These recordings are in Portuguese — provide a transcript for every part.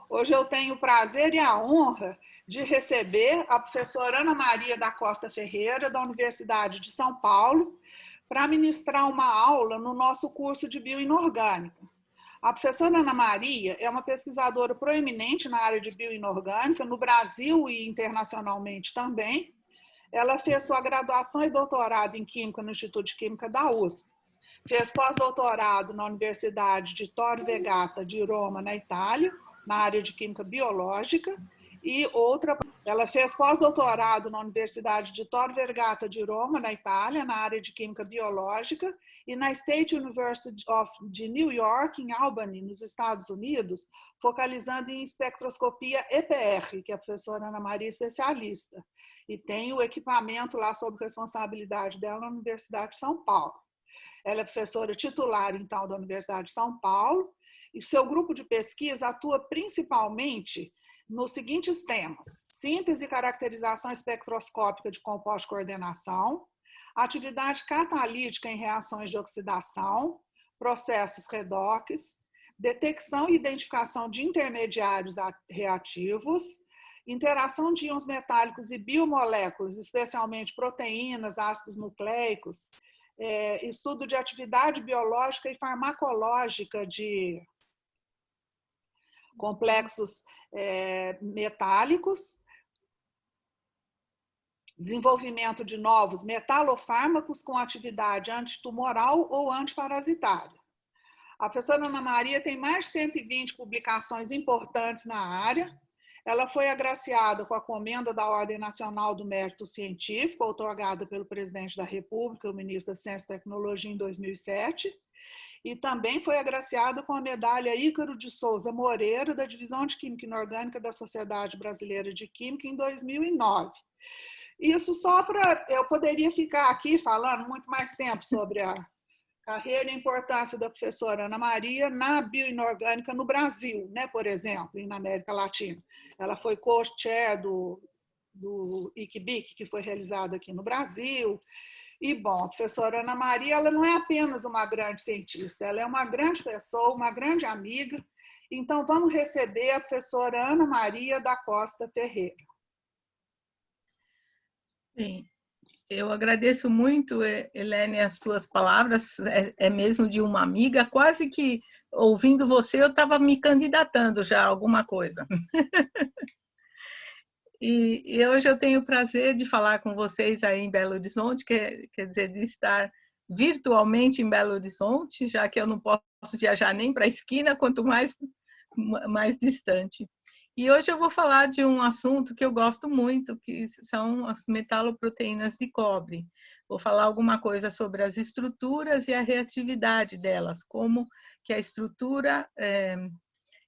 Hoje eu tenho o prazer e a honra de receber a professora Ana Maria da Costa Ferreira, da Universidade de São Paulo, para ministrar uma aula no nosso curso de bioinorgânica. A professora Ana Maria é uma pesquisadora proeminente na área de bioinorgânica, no Brasil e internacionalmente também. Ela fez sua graduação e doutorado em Química no Instituto de Química da USP. Fez pós-doutorado na Universidade de Tor Vergata de Roma, na Itália, na área de Química Biológica, e ela fez pós-doutorado na Universidade de Tor Vergata de Roma, na Itália, na área de Química Biológica, e na State University de New York, em Albany, nos Estados Unidos, focalizando em espectroscopia EPR, que a professora Ana Maria é especialista, e tem o equipamento lá sob responsabilidade dela na Universidade de São Paulo. Ela é professora titular, então, da Universidade de São Paulo, e seu grupo de pesquisa atua principalmente nos seguintes temas: síntese e caracterização espectroscópica de compostos de coordenação, atividade catalítica em reações de oxidação, processos redox, detecção e identificação de intermediários reativos, interação de íons metálicos e biomoléculas, especialmente proteínas, ácidos nucleicos, estudo de atividade biológica e farmacológica de complexos metálicos, desenvolvimento de novos metalofármacos com atividade antitumoral ou antiparasitária. A professora Ana Maria tem mais de 120 publicações importantes na área. Ela foi agraciada com a Comenda da Ordem Nacional do Mérito Científico, outorgada pelo presidente da República, o ministro da Ciência e Tecnologia, em 2007, e também foi agraciada com a medalha Ícaro de Souza Moreira, da Divisão de Química Inorgânica da Sociedade Brasileira de Química, em 2009. Isso só para... Eu poderia ficar aqui falando muito mais tempo sobre a carreira e a importância da professora Ana Maria na bioinorgânica no Brasil, né, por exemplo, e na América Latina. Ela foi co-chair do ICBIC, que foi realizado aqui no Brasil. E, bom, a professora Ana Maria, ela não é apenas uma grande cientista, ela é uma grande pessoa, uma grande amiga. Então, vamos receber a professora Ana Maria da Costa Ferreira. Bem, eu agradeço muito, Helene, as suas palavras, é mesmo de uma amiga, quase que ouvindo você eu estava me candidatando já a alguma coisa. E hoje eu tenho o prazer de falar com vocês aí em Belo Horizonte, quer dizer, de estar virtualmente em Belo Horizonte, já que eu não posso viajar nem para a esquina, quanto mais distante. E hoje eu vou falar de um assunto que eu gosto muito, que são as metaloproteínas de cobre. Vou falar alguma coisa sobre as estruturas e a reatividade delas, como que a estrutura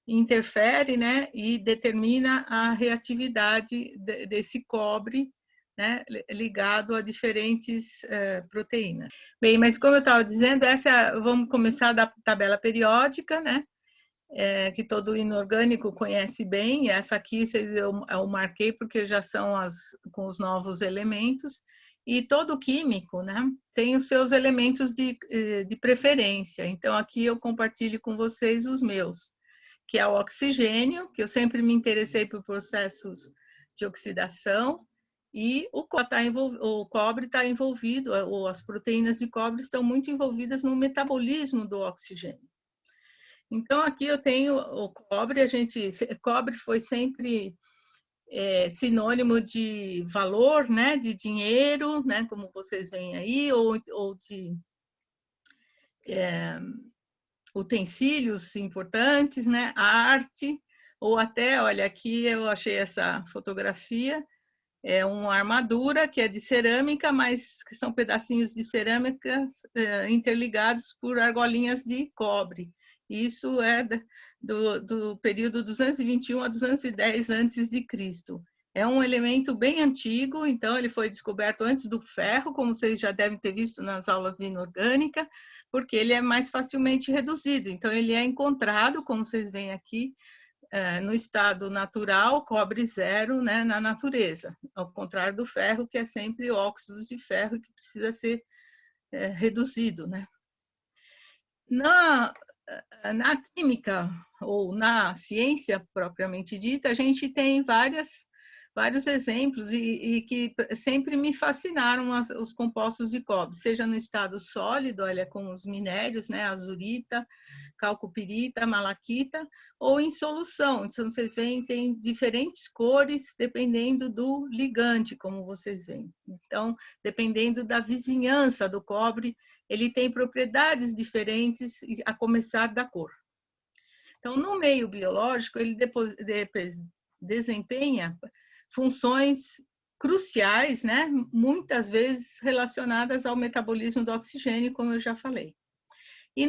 interfere, né, e determina a reatividade desse cobre, né, ligado a diferentes proteínas. Bem, mas como eu estava dizendo, vamos começar da tabela periódica, né, que todo inorgânico conhece bem, e essa aqui eu marquei porque já são com os novos elementos, e todo químico, né, tem os seus elementos de preferência. Então, aqui eu compartilho com vocês os meus, que é o oxigênio, que eu sempre me interessei por processos de oxidação, e o cobre está envolvido, ou as proteínas de cobre estão muito envolvidas no metabolismo do oxigênio. Então, aqui eu tenho o cobre, cobre foi sempre sinônimo de valor, né, de dinheiro, né, como vocês veem aí, ou de utensílios importantes, né, arte, ou até, olha, aqui eu achei essa fotografia, é uma armadura que é de cerâmica, mas que são pedacinhos de cerâmica interligados por argolinhas de cobre. Isso é do período 221 a 210 a.C. É um elemento bem antigo, então ele foi descoberto antes do ferro, como vocês já devem ter visto nas aulas de inorgânica, porque ele é mais facilmente reduzido. Então ele é encontrado, como vocês veem aqui, no estado natural, cobre zero, né, na natureza, ao contrário do ferro, que é sempre óxidos de ferro que precisa ser reduzido, né. na química ou na ciência propriamente dita, a gente tem vários exemplos e que sempre me fascinaram os compostos de cobre, seja no estado sólido, olha, com os minérios, né, azurita, calcopirita, malaquita, ou em solução. Então, vocês veem, tem diferentes cores dependendo do ligante, como vocês veem. Então, dependendo da vizinhança do cobre, ele tem propriedades diferentes, a começar da cor. Então, no meio biológico, ele desempenha funções cruciais, né? Muitas vezes relacionadas ao metabolismo do oxigênio, como eu já falei. E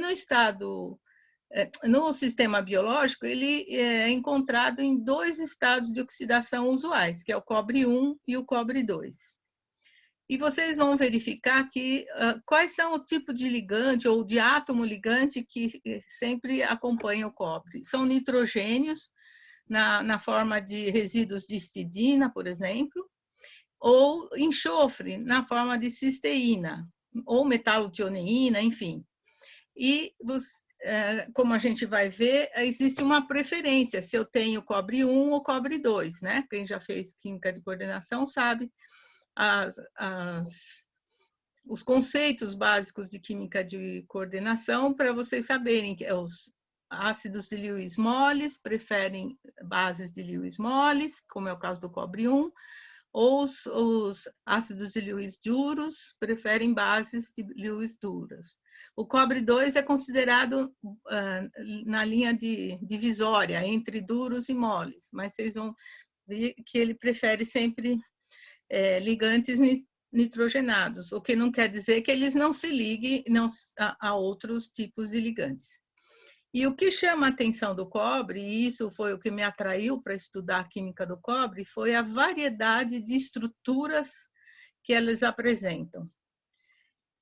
no sistema biológico, ele é encontrado em 2 estados de oxidação usuais, que é o cobre 1 e o cobre 2. E vocês vão verificar que quais são o tipo de ligante ou de átomo ligante que sempre acompanha o cobre. São nitrogênios, na forma de resíduos de histidina, por exemplo, ou enxofre, na forma de cisteína, ou metalotioneína, enfim. E, como a gente vai ver, existe uma preferência, se eu tenho cobre 1 ou cobre 2, né? Quem já fez química de coordenação sabe os conceitos básicos de química de coordenação, para vocês saberem que os ácidos de Lewis moles preferem bases de Lewis moles, como é o caso do cobre 1, ou os ácidos de Lewis duros preferem bases de Lewis duras. O cobre 2 é considerado na linha divisória entre duros e moles, mas vocês vão ver que ele prefere sempre ligantes nitrogenados, o que não quer dizer que eles não se liguem a outros tipos de ligantes. E o que chama a atenção do cobre, e isso foi o que me atraiu para estudar a química do cobre, foi a variedade de estruturas que eles apresentam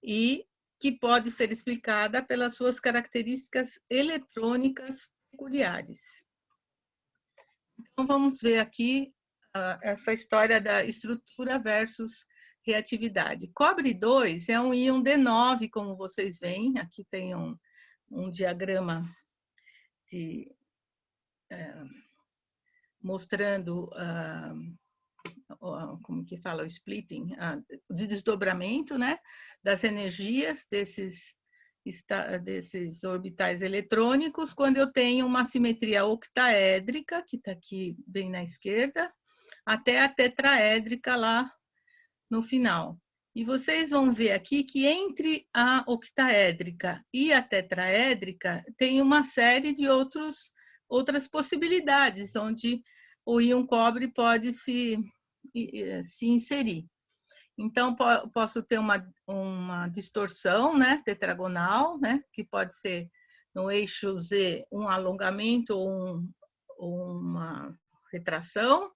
e que pode ser explicada pelas suas características eletrônicas peculiares. Então, vamos ver aqui essa história da estrutura versus reatividade. Cobre 2 é um íon D9, como vocês veem. Aqui tem um diagrama mostrando como que fala o splitting, de desdobramento, né, das energias desses orbitais eletrônicos, quando eu tenho uma simetria octaédrica, que está aqui bem na esquerda, até a tetraédrica lá no final. E vocês vão ver aqui que entre a octaédrica e a tetraédrica tem uma série de outras possibilidades, onde o íon cobre pode se inserir. Então, posso ter uma distorção, né, tetragonal, né, que pode ser no eixo Z um alongamento ou uma retração,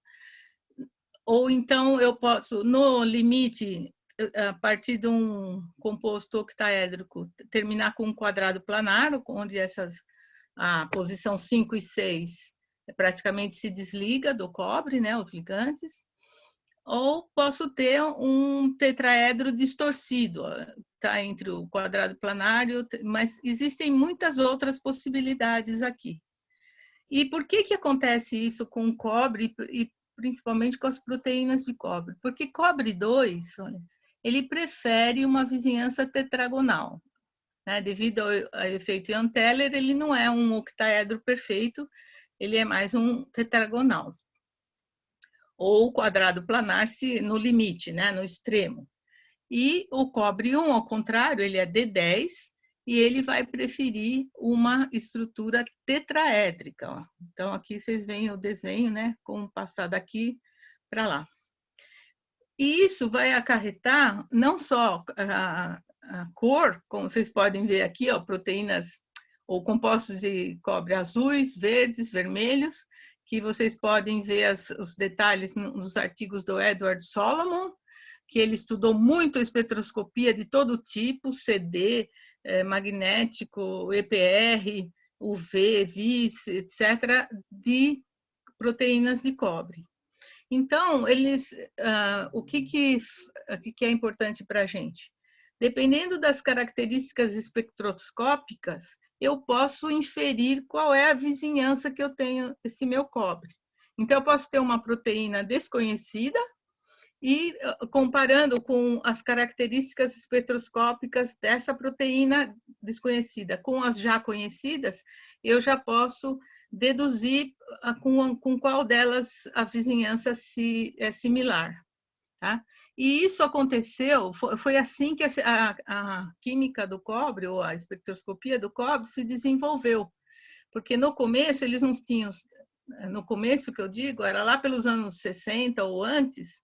ou então eu posso, no limite, a partir de um composto octaédrico, terminar com um quadrado planar, onde a posição 5 e 6 praticamente se desliga do cobre, né, os ligantes, ou posso ter um tetraedro distorcido, tá, entre o quadrado planário, mas existem muitas outras possibilidades aqui. E por que acontece isso com o cobre e principalmente com as proteínas de cobre? Porque cobre 2, olha, ele prefere uma vizinhança tetragonal, né? Devido ao efeito Ian Teller, ele não é um octaedro perfeito, ele é mais um tetragonal. Ou quadrado planar no limite, né? No extremo. E o cobre 1, ao contrário, ele é D10, e ele vai preferir uma estrutura tetraédrica. Ó. Então, aqui vocês veem o desenho, né? Como passar daqui para lá. E isso vai acarretar não só a cor, como vocês podem ver aqui, ó, proteínas ou compostos de cobre azuis, verdes, vermelhos, que vocês podem ver os detalhes nos artigos do Edward Solomon, que ele estudou muito a espectroscopia de todo tipo, CD, magnético, EPR, UV, VIS, etc., de proteínas de cobre. Então, o que é importante para a gente? Dependendo das características espectroscópicas, eu posso inferir qual é a vizinhança que eu tenho esse meu cobre. Então, eu posso ter uma proteína desconhecida e, comparando com as características espectroscópicas dessa proteína desconhecida com as já conhecidas, eu já posso deduzir com qual delas a vizinhança é similar. Tá? E isso aconteceu, foi assim que a química do cobre, ou a espectroscopia do cobre, se desenvolveu. Porque no começo, eles não tinham, no começo que eu digo, era lá pelos anos 60 ou antes,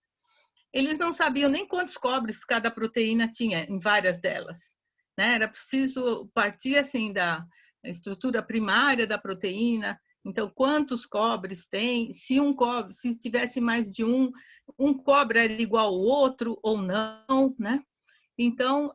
eles não sabiam nem quantos cobres cada proteína tinha em várias delas. Né? Era preciso partir assim da estrutura primária da proteína, então quantos cobres tem, se um cobre, se tivesse mais de um cobre era igual ao outro ou não, né? Então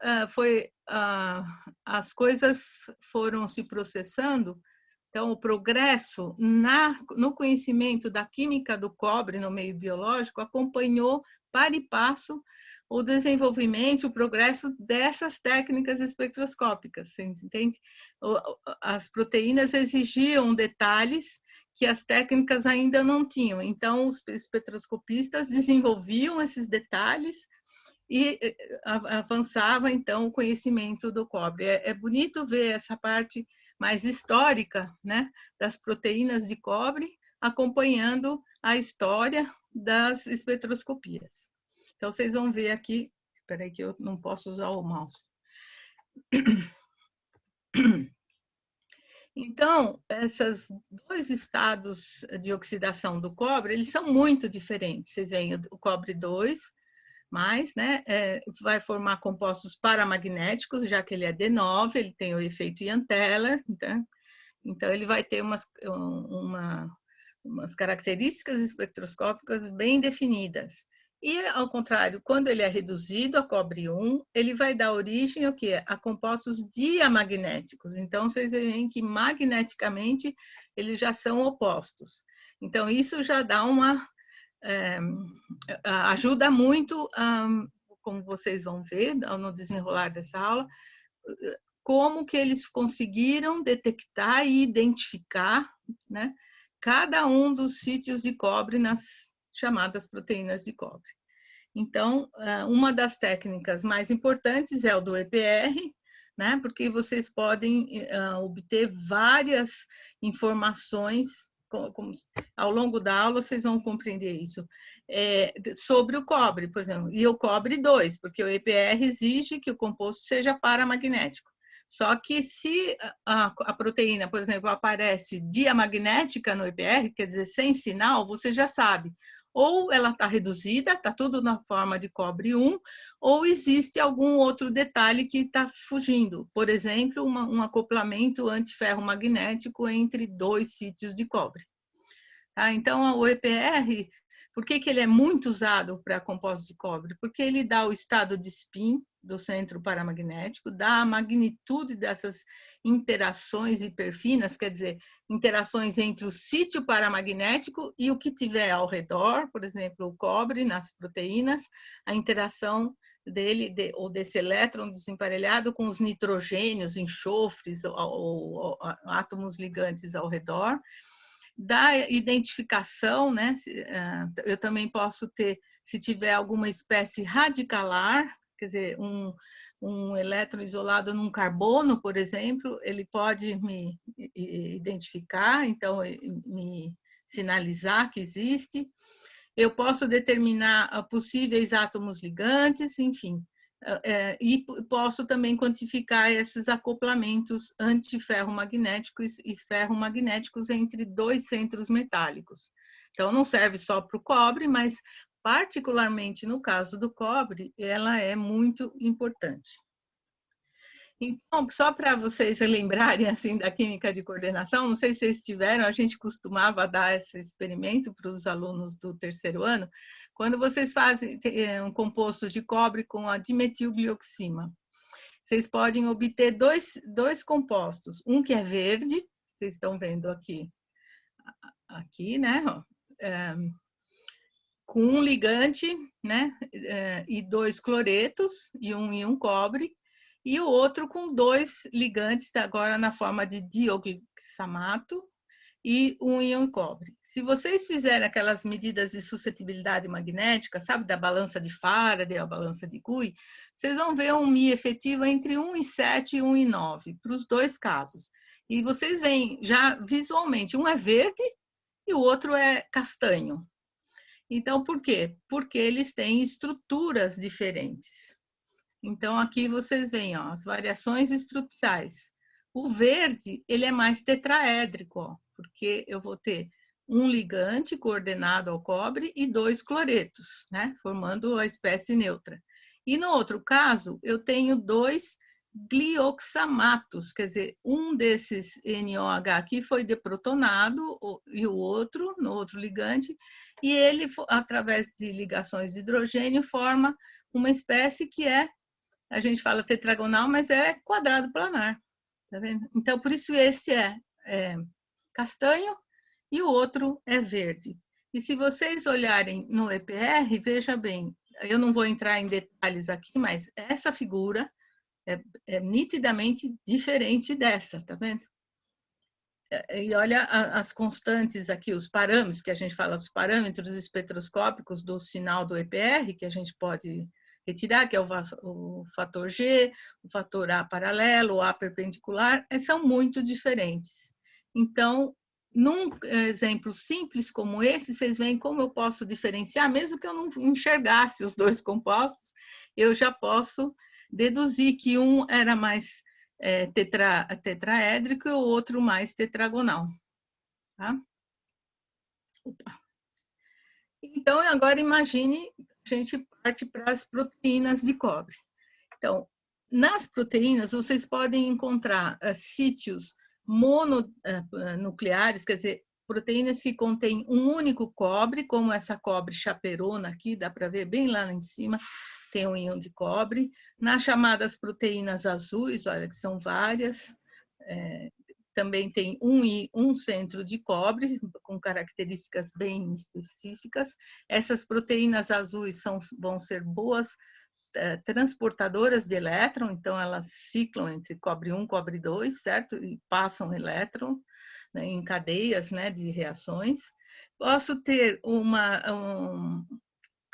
as coisas foram se processando. Então, o progresso no conhecimento da química do cobre no meio biológico acompanhou para e passo o desenvolvimento, o progresso dessas técnicas espectroscópicas, você entende? As proteínas exigiam detalhes que as técnicas ainda não tinham. Então, os espectroscopistas desenvolviam esses detalhes e avançava, então, o conhecimento do cobre. É bonito ver essa parte mais histórica, né, das proteínas de cobre, acompanhando a história das espectroscopias. Então, vocês vão ver aqui, espera aí que eu não posso usar o mouse. Então, esses dois estados de oxidação do cobre, eles são muito diferentes. Vocês veem o cobre 2, né, vai formar compostos paramagnéticos, já que ele é D9, ele tem o efeito Ian Teller, então ele vai ter umas características espectroscópicas bem definidas. E, ao contrário, quando ele é reduzido a cobre 1, ele vai dar origem ao quê? A compostos diamagnéticos. Então, vocês veem que magneticamente eles já são opostos. Então, isso já dá ajuda muito, como vocês vão ver no desenrolar dessa aula, como que eles conseguiram detectar e identificar, né, cada um dos sítios de cobre nas chamadas proteínas de cobre. Então, uma das técnicas mais importantes é o do EPR, né, porque vocês podem obter várias informações, ao longo da aula vocês vão compreender isso, sobre o cobre, por exemplo, e o cobre 2, porque o EPR exige que o composto seja paramagnético. Só que se a proteína, por exemplo, aparece diamagnética no EPR, quer dizer, sem sinal, você já sabe. Ou ela está reduzida, está tudo na forma de cobre 1, ou existe algum outro detalhe que está fugindo. Por exemplo, um acoplamento antiferromagnético entre dois sítios de cobre. Tá? Então, o EPR, por que ele é muito usado para compostos de cobre? Porque ele dá o estado de spin do centro paramagnético, dá a magnitude dessas interações hiperfinas, quer dizer, interações entre o sítio paramagnético e o que tiver ao redor, por exemplo, o cobre nas proteínas, a interação dele, ou desse elétron desemparelhado com os nitrogênios, enxofres ou átomos ligantes ao redor. Da identificação, né? Eu também posso ter, se tiver alguma espécie radicalar, quer dizer, um elétron isolado num carbono, por exemplo, ele pode me identificar, então me sinalizar que existe. Eu posso determinar possíveis átomos ligantes, enfim. E posso também quantificar esses acoplamentos antiferromagnéticos e ferromagnéticos entre dois centros metálicos. Então, não serve só para o cobre, mas particularmente no caso do cobre, ela é muito importante. Então, só para vocês lembrarem assim da química de coordenação, não sei se vocês tiveram, a gente costumava dar esse experimento para os alunos do terceiro ano, quando vocês fazem um composto de cobre com a dimetilglioxima. Vocês podem obter dois compostos, um que é verde, vocês estão vendo aqui, né? Com um ligante, né? E dois cloretos e um cobre. e o outro com 2 ligantes, agora na forma de dioxamato, e um íon cobre. Se vocês fizerem aquelas medidas de suscetibilidade magnética, sabe, da balança de Faraday, a balança de Gouy, vocês vão ver um Mi efetivo entre 1,7 e 1,9, para os 2 casos. E vocês veem já visualmente, um é verde e o outro é castanho. Então, por quê? Porque eles têm estruturas diferentes. Então, aqui vocês veem, ó, as variações estruturais. O verde, ele é mais tetraédrico, ó, porque eu vou ter um ligante coordenado ao cobre e 2 cloretos, né, formando a espécie neutra. E no outro caso, eu tenho 2 glioxamatos, quer dizer, um desses NOH aqui foi deprotonado e o outro, no outro ligante, e ele, através de ligações de hidrogênio, forma uma espécie que é, a gente fala tetragonal, mas é quadrado planar, tá vendo? Então, por isso esse é castanho e o outro é verde. E se vocês olharem no EPR, veja bem, eu não vou entrar em detalhes aqui, mas essa figura é nitidamente diferente dessa, tá vendo? E olha as constantes aqui, os parâmetros, que a gente fala, os parâmetros espectroscópicos do sinal do EPR, que a gente pode retirar, que é o fator G, o fator A paralelo, o A perpendicular, são muito diferentes. Então, num exemplo simples como esse, vocês veem como eu posso diferenciar, mesmo que eu não enxergasse os 2 compostos, eu já posso deduzir que um era mais tetraédrico e o outro mais tetragonal. Tá? Opa. Então, agora imagine, a gente parte para as proteínas de cobre. Então, nas proteínas, vocês podem encontrar sítios mononucleares, quer dizer, proteínas que contêm um único cobre, como essa cobre chaperona aqui, dá para ver bem lá em cima, tem um íon de cobre. Nas chamadas proteínas azuis, olha que são várias, também tem um centro de cobre, com características bem específicas. Essas proteínas azuis vão ser boas transportadoras de elétron, então elas ciclam entre cobre 1 e cobre 2, certo? E passam elétron, né, em cadeias, né, de reações. Posso ter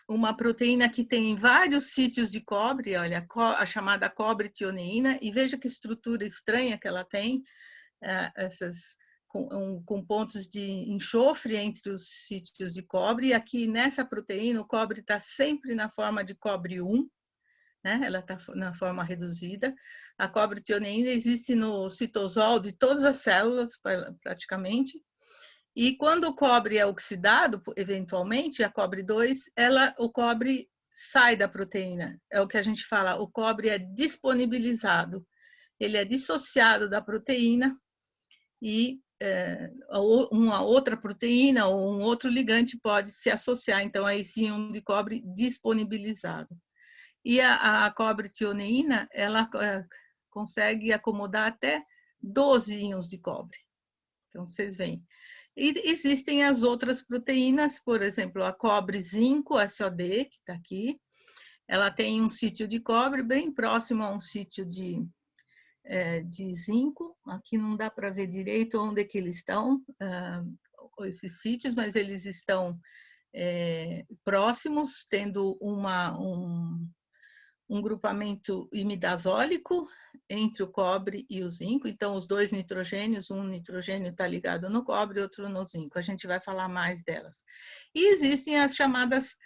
uma proteína que tem vários sítios de cobre, olha, a chamada cobre-tioneína, e veja que estrutura estranha que ela tem, com pontos de enxofre entre os sítios de cobre, e aqui nessa proteína o cobre está sempre na forma de cobre 1, né? Ela está na forma reduzida. A cobre-tioneína existe no citosol de todas as células, praticamente, e quando o cobre é oxidado, eventualmente, a cobre 2, o cobre sai da proteína. É o que a gente fala, o cobre é disponibilizado. Ele é dissociado da proteína e uma outra proteína ou um outro ligante pode se associar, então, a esse íon de cobre disponibilizado. E a cobre-tioneína, ela consegue acomodar até 12 íons de cobre. Então, vocês veem. E existem as outras proteínas, por exemplo, a cobre-zinco, SOD, que está aqui. Ela tem um sítio de cobre bem próximo a um sítio de zinco. Aqui não dá para ver direito onde é que eles estão, esses sítios, mas eles estão próximos, tendo um grupamento imidazólico entre o cobre e o zinco. Então, os 2 nitrogênios, um nitrogênio está ligado no cobre, outro no zinco. A gente vai falar mais delas. E existem as chamadas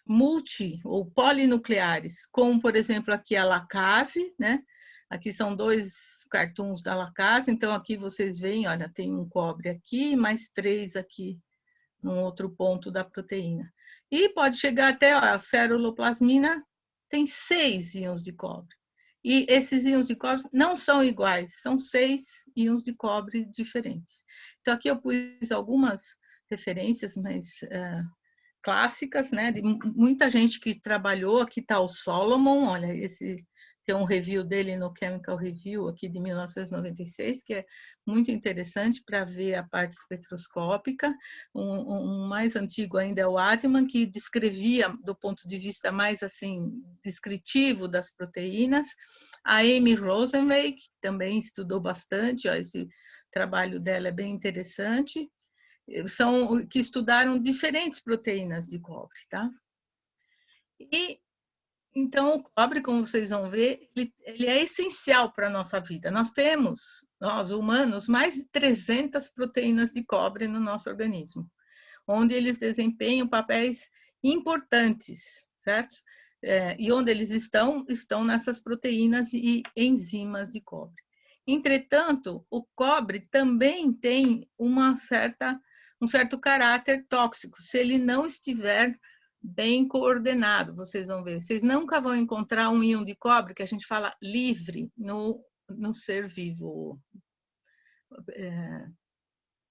multi ou polinucleares, como, por exemplo, aqui a lacase, né? Aqui são 2 cartoons da lacase, então aqui vocês veem, olha, tem um cobre aqui, mais 3 aqui, num outro ponto da proteína. E pode chegar até, ó, a ceruloplasmina tem 6 íons de cobre. E esses íons de cobre não são iguais, são 6 íons de cobre diferentes. Então, aqui eu pus algumas referências, mas clássicas, né, de muita gente que trabalhou. Aqui está o Solomon, olha, esse tem um review dele no Chemical Review, aqui de 1996, que é muito interessante para ver a parte espectroscópica. Um mais antigo ainda é o Atman, que descrevia, do ponto de vista mais assim descritivo das proteínas. A Amy Rosenweig também estudou bastante, ó, esse trabalho dela é bem interessante. São que estudaram diferentes proteínas de cobre, tá? E então, o cobre, como vocês vão ver, ele é essencial para a nossa vida. Nós temos, nós humanos, mais de 300 proteínas de cobre no nosso organismo, onde eles desempenham papéis importantes, certo? E onde eles estão nessas proteínas e enzimas de cobre. Entretanto, o cobre também tem um certo caráter tóxico, se ele não estiver bem coordenado, vocês vão ver. Vocês nunca vão encontrar um íon de cobre que a gente fala livre no ser vivo,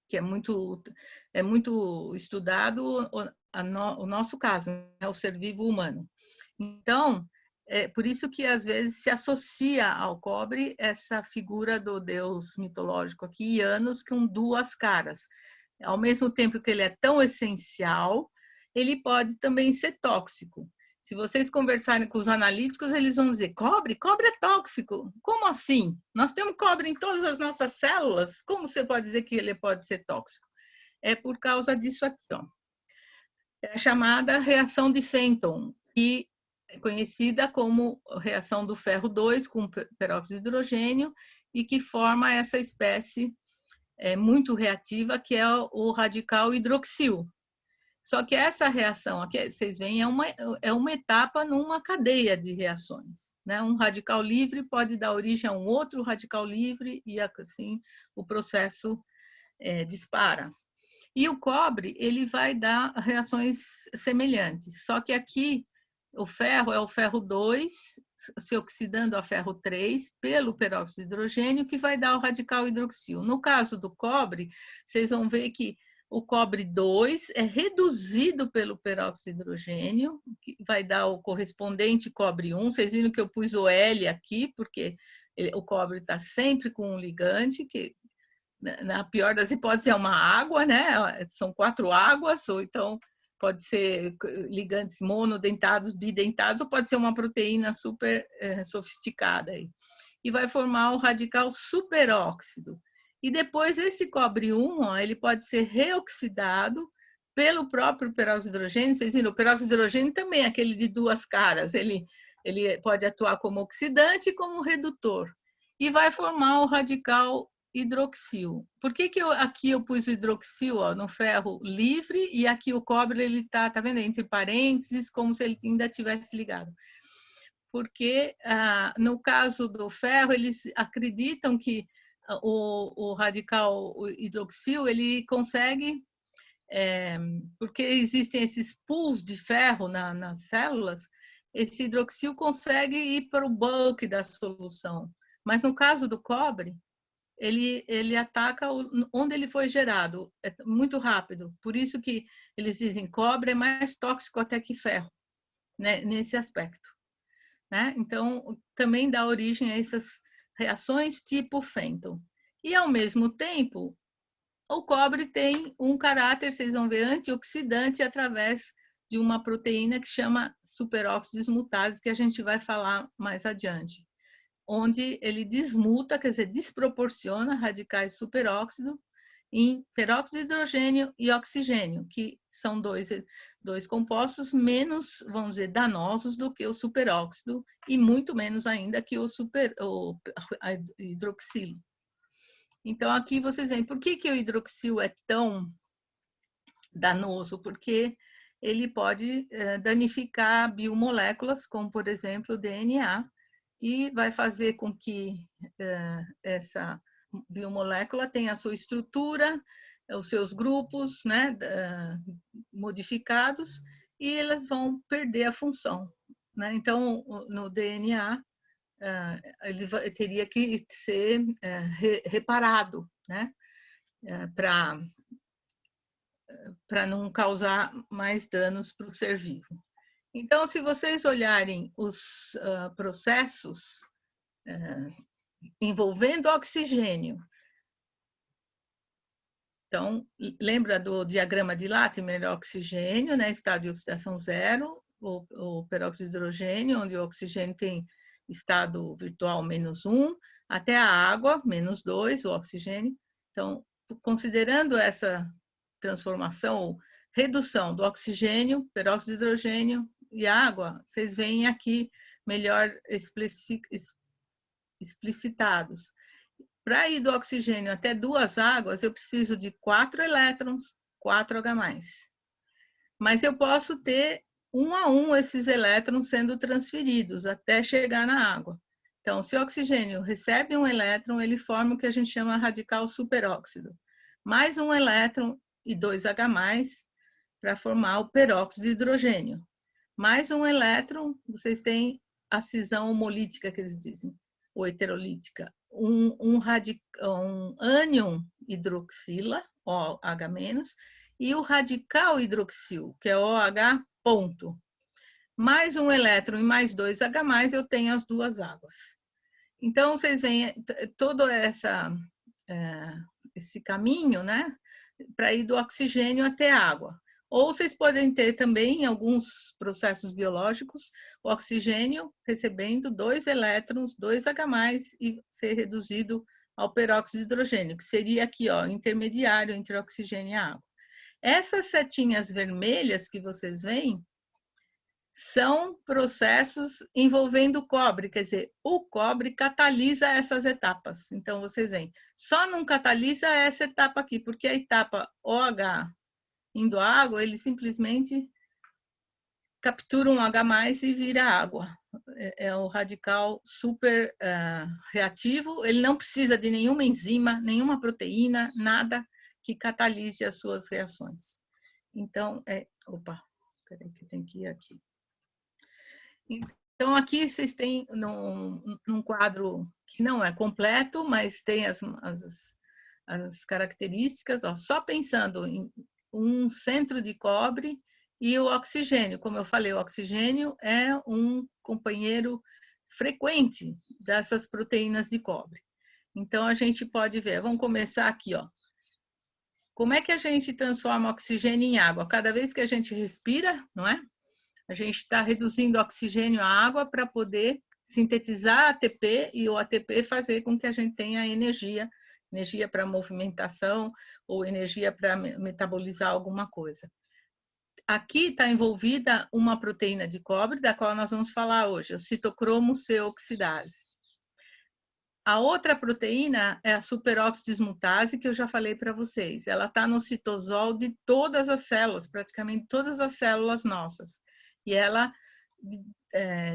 que é muito estudado o nosso caso, né, o ser vivo humano. Então, é por isso que às vezes se associa ao cobre essa figura do deus mitológico aqui, Janus, com duas caras. Ao mesmo tempo que ele é tão essencial, ele pode também ser tóxico. Se vocês conversarem com os analíticos, eles vão dizer, cobre é tóxico. Como assim? Nós temos cobre em todas as nossas células, como você pode dizer que ele pode ser tóxico? É por causa disso aqui, ó. É a chamada reação de Fenton, que é conhecida como reação do ferro 2 com peróxido de hidrogênio e que forma essa espécie muito reativa, que é o radical hidroxil. Só que essa reação aqui, vocês veem, é uma etapa numa cadeia de reações, né? Um radical livre pode dar origem a um outro radical livre e assim o processo dispara. E o cobre, ele vai dar reações semelhantes, só que aqui o ferro é o ferro 2 se oxidando a ferro 3 pelo peróxido de hidrogênio, que vai dar o radical hidroxil. No caso do cobre, vocês vão ver que o cobre 2 é reduzido pelo peróxido de hidrogênio, que vai dar o correspondente cobre 1. Vocês viram que eu pus o L aqui, porque o cobre está sempre com um ligante, que na pior das hipóteses é uma água, né? São 4 águas, ou então pode ser ligantes monodentados, bidentados, ou pode ser uma proteína super sofisticada. Aí. E vai formar o radical superóxido. E depois esse cobre 1, ó, ele pode ser reoxidado pelo próprio peróxido de hidrogênio. Vocês viram, o peróxido de hidrogênio também é aquele de duas caras. Ele pode atuar como oxidante e como redutor. E vai formar o radical hidroxil. Por que aqui eu pus o hidroxil no ferro livre e aqui o cobre ele tá vendo, entre parênteses, como se ele ainda tivesse ligado? Porque no caso do ferro eles acreditam que o radical hidroxil ele consegue, porque existem esses pools de ferro nas células, esse hidroxil consegue ir para o bulk da solução. Mas no caso do cobre, ele ataca onde ele foi gerado, é muito rápido. Por isso que eles dizem que cobre é mais tóxico até que ferro, né, nesse aspecto. Né? Então, também dá origem a essas reações tipo Fenton. E, ao mesmo tempo, o cobre tem um caráter, vocês vão ver, antioxidante através de uma proteína que chama superóxido dismutase, que a gente vai falar mais adiante, onde ele desmuta, quer dizer, desproporciona radicais superóxido em peróxido de hidrogênio e oxigênio, que são dois compostos menos, vamos dizer, danosos do que o superóxido e muito menos ainda que o hidroxilo. Então, aqui vocês veem, por que o hidroxil é tão danoso? Porque ele pode danificar biomoléculas, como, por exemplo, o DNA, e vai fazer com que essa biomolécula tenha a sua estrutura, os seus grupos, né, modificados, e elas vão perder a função. Né? Então, no DNA, ele teria que ser reparado, né, para não causar mais danos para o ser vivo. Então, se vocês olharem os processos envolvendo oxigênio, então, lembra do diagrama de Latimer, oxigênio, né, estado de oxidação zero, o peróxido de hidrogênio, onde o oxigênio tem estado virtual -1, até a água, -2, o oxigênio. Então, considerando essa transformação, ou redução do oxigênio, peróxido de hidrogênio e água, vocês veem aqui melhor explicitados. Para ir do oxigênio até 2 águas, eu preciso de 4 elétrons, 4 H+. Mas eu posso ter 1 a 1 esses elétrons sendo transferidos até chegar na água. Então, se o oxigênio recebe um elétron, ele forma o que a gente chama radical superóxido. Mais um elétron e 2 H+, para formar o peróxido de hidrogênio. Mais um elétron, vocês têm a cisão homolítica, que eles dizem, ou heterolítica. Um ânion hidroxila, OH-, e o radical hidroxil, que é OH ponto. Mais um elétron e mais 2 H+, eu tenho as 2 águas. Então, vocês veem todo esse caminho, né, para ir do oxigênio até a água. Ou vocês podem ter também, em alguns processos biológicos, o oxigênio recebendo 2 elétrons, 2 H+, e ser reduzido ao peróxido de hidrogênio, que seria aqui, ó, intermediário entre o oxigênio e a água. Essas setinhas vermelhas que vocês veem são processos envolvendo cobre, quer dizer, o cobre catalisa essas etapas. Então, vocês veem, só não catalisa essa etapa aqui, porque a etapa OH indo à água, ele simplesmente captura um H+ e vira água. É o radical super reativo, ele não precisa de nenhuma enzima, nenhuma proteína, nada que catalise as suas reações. Então, opa, peraí que tem que ir aqui. Então, aqui vocês têm num quadro que não é completo, mas tem as características, ó, só pensando em um centro de cobre e o oxigênio. Como eu falei, o oxigênio é um companheiro frequente dessas proteínas de cobre. Então, a gente pode ver, vamos começar aqui, ó. Como é que a gente transforma oxigênio em água? Cada vez que a gente respira, não é? A gente está reduzindo oxigênio à água para poder sintetizar ATP e o ATP fazer com que a gente tenha energia para movimentação ou energia para metabolizar alguma coisa. Aqui está envolvida uma proteína de cobre, da qual nós vamos falar hoje, o citocromo C oxidase. A outra proteína é a superóxido dismutase, que eu já falei para vocês. Ela está no citosol de todas as células, praticamente todas as células nossas. E ela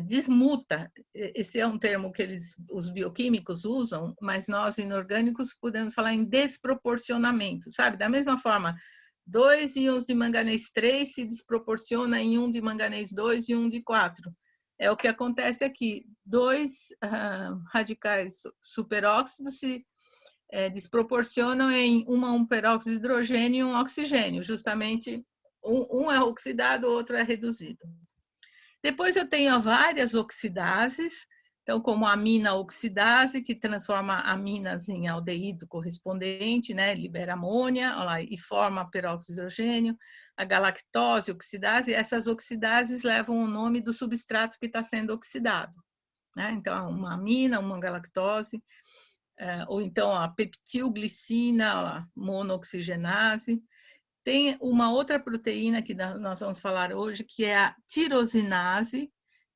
desmuta. Esse é um termo que os bioquímicos usam, mas nós, inorgânicos, podemos falar em desproporcionamento, sabe? Da mesma forma, 2 íons de manganês 3 se desproporciona em 1 de manganês 2 e 1 de 4. É o que acontece aqui. 2 radicais superóxidos se desproporcionam em um peróxido de hidrogênio e um oxigênio. Justamente, um é oxidado, o outro é reduzido. Depois eu tenho várias oxidases, então como a amina oxidase, que transforma aminas em aldeído correspondente, né, libera amônia, olha lá, e forma peróxido de hidrogênio. A galactose oxidase, essas oxidases levam o nome do substrato que está sendo oxidado, né? Então, uma amina, uma galactose, ou então a peptilglicina, a monooxigenase. Tem uma outra proteína que nós vamos falar hoje, que é a tirosinase,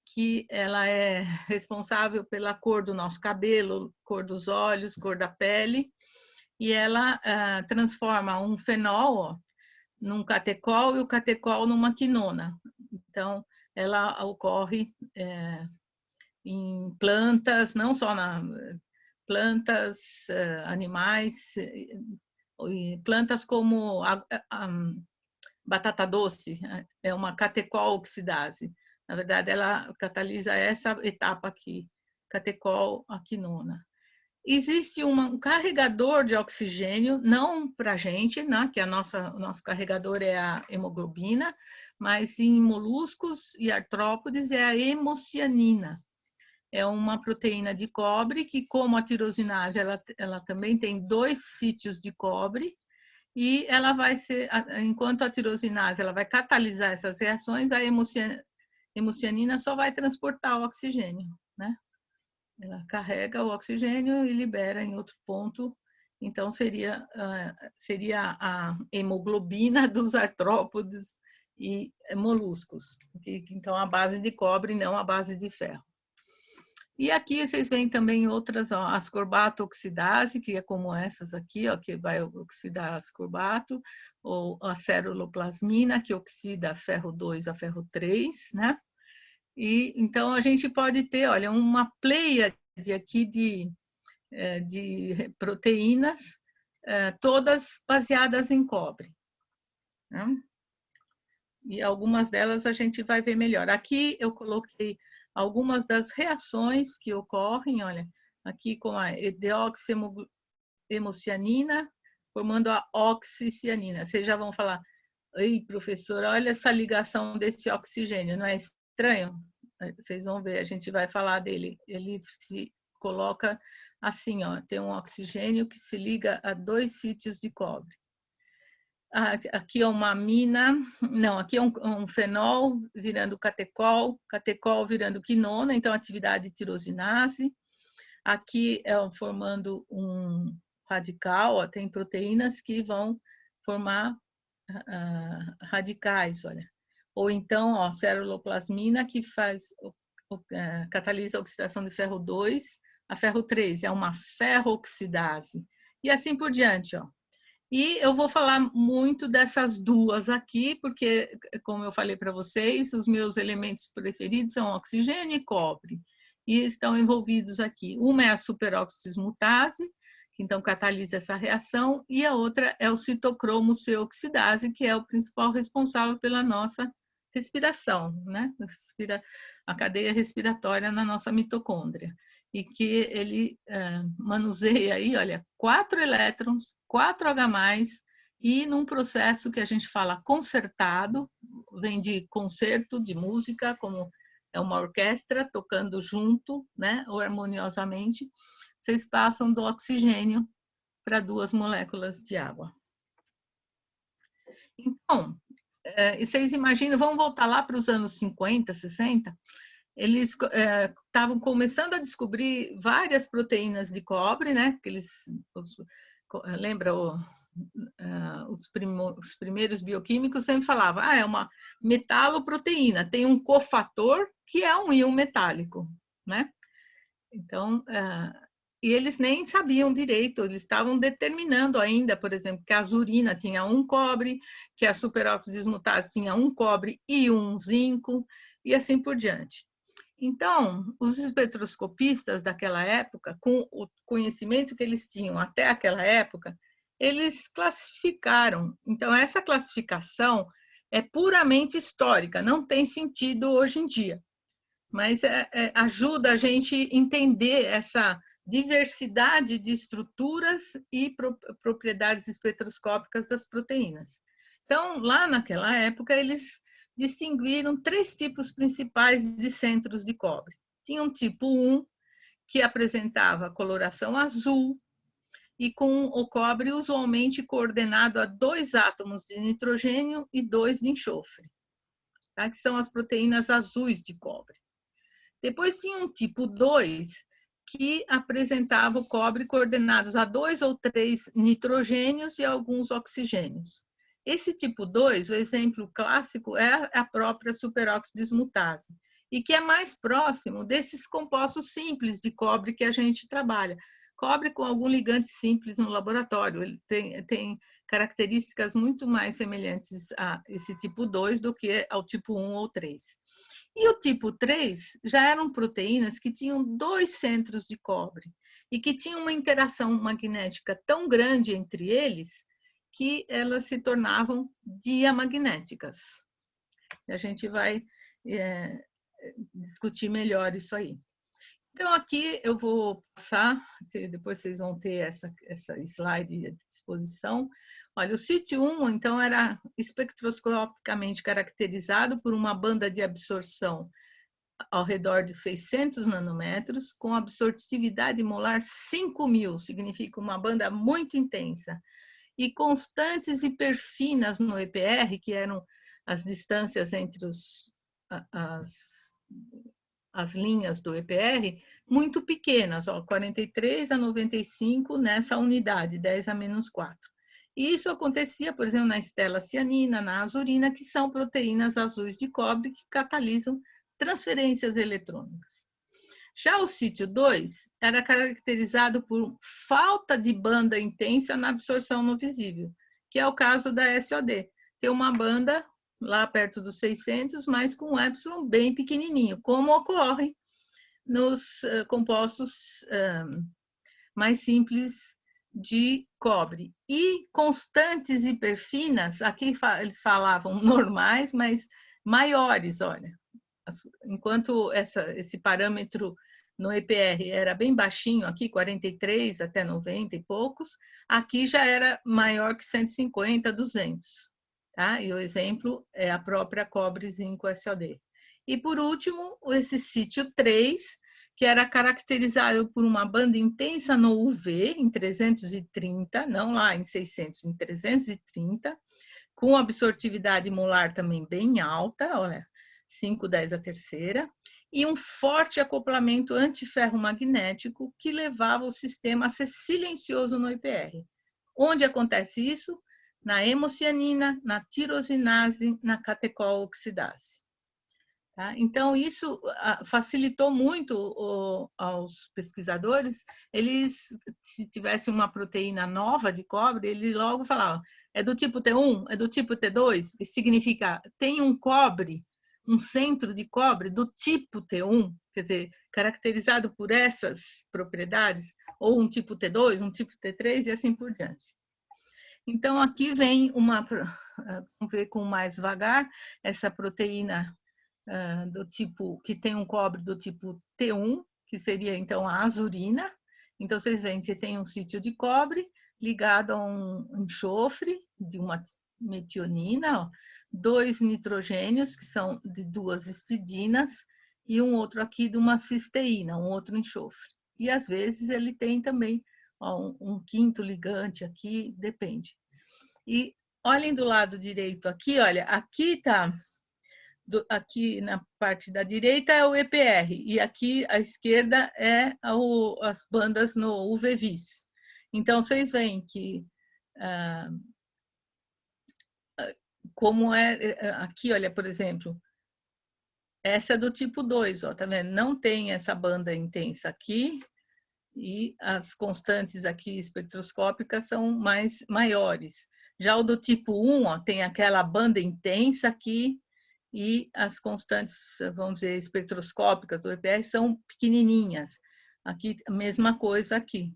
que ela é responsável pela cor do nosso cabelo, cor dos olhos, cor da pele, e ela transforma um fenol, ó, num catecol e o catecol numa quinona. Então, ela ocorre em plantas, não só plantas, animais, plantas como batata doce, é uma catecol oxidase. Na verdade, ela catalisa essa etapa aqui, catecol a quinona. Existe um carregador de oxigênio, não para a gente, né, que o nosso carregador é a hemoglobina, mas em moluscos e artrópodes é a hemocianina. É uma proteína de cobre que, como a tirosinase, ela também tem 2 sítios de cobre, e ela vai ser, enquanto a tirosinase ela vai catalisar essas reações, a hemocianina só vai transportar o oxigênio, né? Ela carrega o oxigênio e libera em outro ponto. Então, seria a hemoglobina dos artrópodes e moluscos. Então, a base de cobre, não a base de ferro. E aqui vocês veem também outras, ó, ascorbato oxidase, que é como essas aqui, ó, que vai oxidar ascorbato, ou a ceruloplasmina, que oxida ferro 2 a ferro 3, né? E então a gente pode ter, olha, uma pleiade aqui de proteínas, todas baseadas em cobre, né? E algumas delas a gente vai ver melhor. Aqui eu coloquei algumas das reações que ocorrem, olha, aqui com a deoxihemocianina, formando a oxicianina. Vocês já vão falar, ei, professora, olha essa ligação desse oxigênio, não é estranho? Vocês vão ver, a gente vai falar dele. Ele se coloca assim, ó, tem um oxigênio que se liga a 2 sítios de cobre. Aqui é uma amina, não, aqui é um fenol virando catecol, catecol virando quinona, então atividade tirosinase. Aqui é formando um radical, ó, tem proteínas que vão formar radicais, olha. Ou então, ó, ceruloplasmina, que catalisa a oxidação de ferro 2 a ferro 3, é uma ferrooxidase. E assim por diante, ó. E eu vou falar muito dessas duas aqui, porque, como eu falei para vocês, os meus elementos preferidos são oxigênio e cobre, e estão envolvidos aqui. Uma é a superóxido dismutase, que então catalisa essa reação, e a outra é o citocromo C-oxidase, que é o principal responsável pela nossa respiração, né? A cadeia respiratória na nossa mitocôndria. E que ele manuseia aí, olha, 4 elétrons, 4H+, e num processo que a gente fala concertado, vem de concerto, de música, como é uma orquestra tocando junto, né, ou harmoniosamente, vocês passam do oxigênio para 2 moléculas de água. Então, vocês imaginam, vamos voltar lá para os anos 50, 60, eles estavam começando a descobrir várias proteínas de cobre, né? Lembra os primeiros bioquímicos sempre falavam, é uma metaloproteína, tem um cofator que é um íon metálico, né? Então, e eles nem sabiam direito, eles estavam determinando ainda, por exemplo, que a azurina tinha 1 cobre, que a superóxido dismutase tinha 1 cobre e 1 zinco, e assim por diante. Então, os espectroscopistas daquela época, com o conhecimento que eles tinham até aquela época, eles classificaram. Então, essa classificação é puramente histórica, não tem sentido hoje em dia, mas ajuda a gente entender essa diversidade de estruturas e propriedades espectroscópicas das proteínas. Então, lá naquela época, eles distinguiram 3 tipos principais de centros de cobre. Tinha um tipo 1, que apresentava coloração azul, e com o cobre usualmente coordenado a 2 átomos de nitrogênio e 2 de enxofre, tá? Que são as proteínas azuis de cobre. Depois tinha um tipo 2, que apresentava o cobre coordenados a 2 ou 3 nitrogênios e alguns oxigênios. Esse tipo 2, o exemplo clássico, é a própria superóxido dismutase, e que é mais próximo desses compostos simples de cobre que a gente trabalha. Cobre com algum ligante simples no laboratório, ele tem características muito mais semelhantes a esse tipo 2 do que ao tipo 1 ou 3. E o tipo 3 já eram proteínas que tinham 2 centros de cobre e que tinham uma interação magnética tão grande entre eles que elas se tornavam diamagnéticas. A gente vai discutir melhor isso aí. Então, aqui eu vou passar, depois vocês vão ter essa slide à disposição. Olha, o sítio 1, então, era espectroscopicamente caracterizado por uma banda de absorção ao redor de 600 nanômetros, com absortividade molar 5.000, significa uma banda muito intensa, e constantes hiperfinas no EPR, que eram as distâncias entre as linhas do EPR, muito pequenas, ó, 43 a 95 nessa unidade, 10 a menos 4. E isso acontecia, por exemplo, na estelocianina, na azurina, que são proteínas azuis de cobre que catalisam transferências eletrônicas. Já o sítio 2 era caracterizado por falta de banda intensa na absorção no visível, que é o caso da SOD. Tem uma banda lá perto dos 600, mas com um epsilon bem pequenininho, como ocorre nos compostos mais simples de cobre. E constantes hiperfinas, aqui eles falavam normais, mas maiores, olha. Enquanto esse parâmetro no EPR era bem baixinho, aqui 43 até 90 e poucos, aqui já era maior que 150, 200. Tá? E o exemplo é a própria cobre-zinco SOD. E, por último, esse sítio 3, que era caracterizado por uma banda intensa no UV, em 330, não lá em 600, em 330, com absortividade molar também bem alta, olha, 5,10 a terceira, e um forte acoplamento antiferromagnético que levava o sistema a ser silencioso no IPR. Onde acontece isso? Na hemocianina, na tirosinase, na catecol-oxidase. Tá? Então, isso facilitou muito aos pesquisadores. Eles, se tivessem uma proteína nova de cobre, ele logo falava, é do tipo T1, é do tipo T2, que significa tem um cobre, um centro de cobre do tipo T1, quer dizer, caracterizado por essas propriedades, ou um tipo T2, um tipo T3 e assim por diante. Então, aqui vem vamos ver com mais vagar, essa proteína do tipo, que tem um cobre do tipo T1, que seria então a azurina. Então, vocês veem que tem um sítio de cobre ligado a um enxofre de uma metionina, ó, 2 nitrogênios, que são de 2 histidinas, e um outro aqui de uma cisteína, um outro enxofre. E às vezes ele tem também ó, um quinto ligante aqui, depende. E olhem do lado direito aqui, olha, aqui está, aqui na parte da direita é o EPR, e aqui à esquerda é as bandas no UV-Vis. Então, vocês veem que como aqui, olha, por exemplo, essa é do tipo 2, ó, tá vendo? Não tem essa banda intensa aqui, e as constantes aqui espectroscópicas são maiores. Já o do tipo 1, ó, tem aquela banda intensa aqui, e as constantes, vamos dizer, espectroscópicas do EPR são pequenininhas. Aqui, a mesma coisa aqui.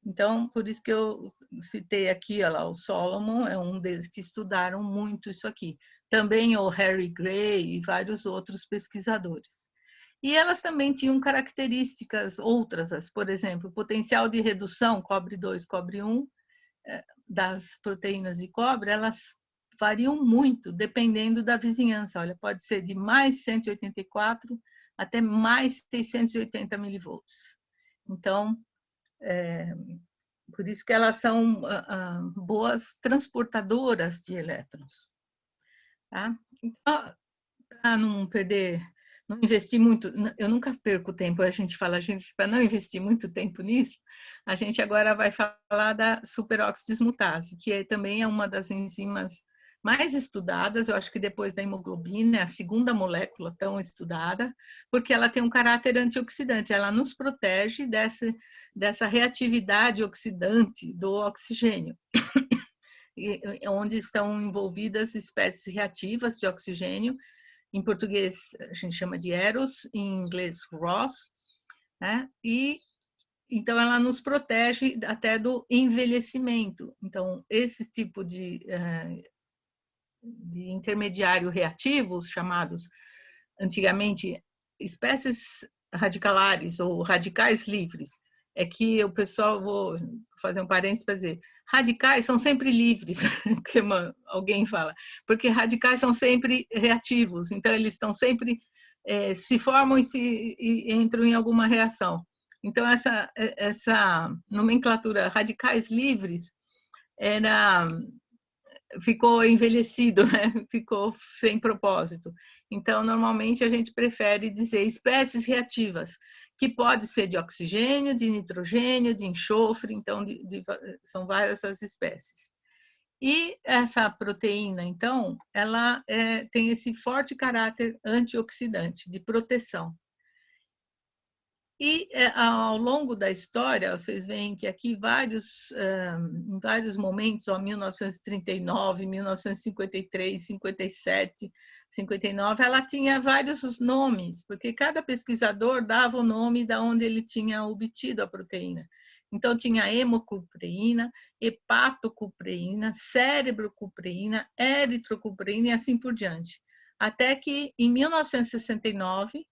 Então, por isso que eu citei aqui, olha lá, o Solomon é um deles que estudaram muito isso aqui. Também o Harry Gray e vários outros pesquisadores. E elas também tinham características outras, por exemplo, potencial de redução, cobre 2, cobre 1, das proteínas de cobre, elas variam muito, dependendo da vizinhança. Olha, pode ser de mais 184 até mais 680 milivolts. Então, por isso que elas são boas transportadoras de elétrons. Tá? Então, para não perder, não investir muito, eu nunca perco tempo, a gente fala, para não investir muito tempo nisso, a gente agora vai falar da superóxido dismutase, que também é uma das enzimas mais estudadas, eu acho que depois da hemoglobina, é a segunda molécula tão estudada, porque ela tem um caráter antioxidante, ela nos protege dessa reatividade oxidante do oxigênio, onde estão envolvidas espécies reativas de oxigênio. Em português a gente chama de eros, em inglês ROS, né? E então ela nos protege até do envelhecimento. Então esse tipo de intermediário reativos, chamados antigamente espécies radicalares ou radicais livres. É que o pessoal, vou fazer um parênteses para dizer, radicais são sempre livres, que alguém fala, porque radicais são sempre reativos, então eles estão sempre, se formam e entram em alguma reação. Então, essa nomenclatura radicais livres ficou envelhecido, né? Ficou sem propósito. Então, normalmente, a gente prefere dizer espécies reativas, que pode ser de oxigênio, de nitrogênio, de enxofre, então, são várias as espécies. E essa proteína, então, ela tem esse forte caráter antioxidante, de proteção. E ao longo da história, vocês veem que aqui em vários momentos, 1939, 1953, 57, 59, ela tinha vários nomes, porque cada pesquisador dava o nome de onde ele tinha obtido a proteína. Então, tinha hemocupreína, hepatocupreína, cérebrocupreína, eritrocupreína e assim por diante. Até que, em 1969,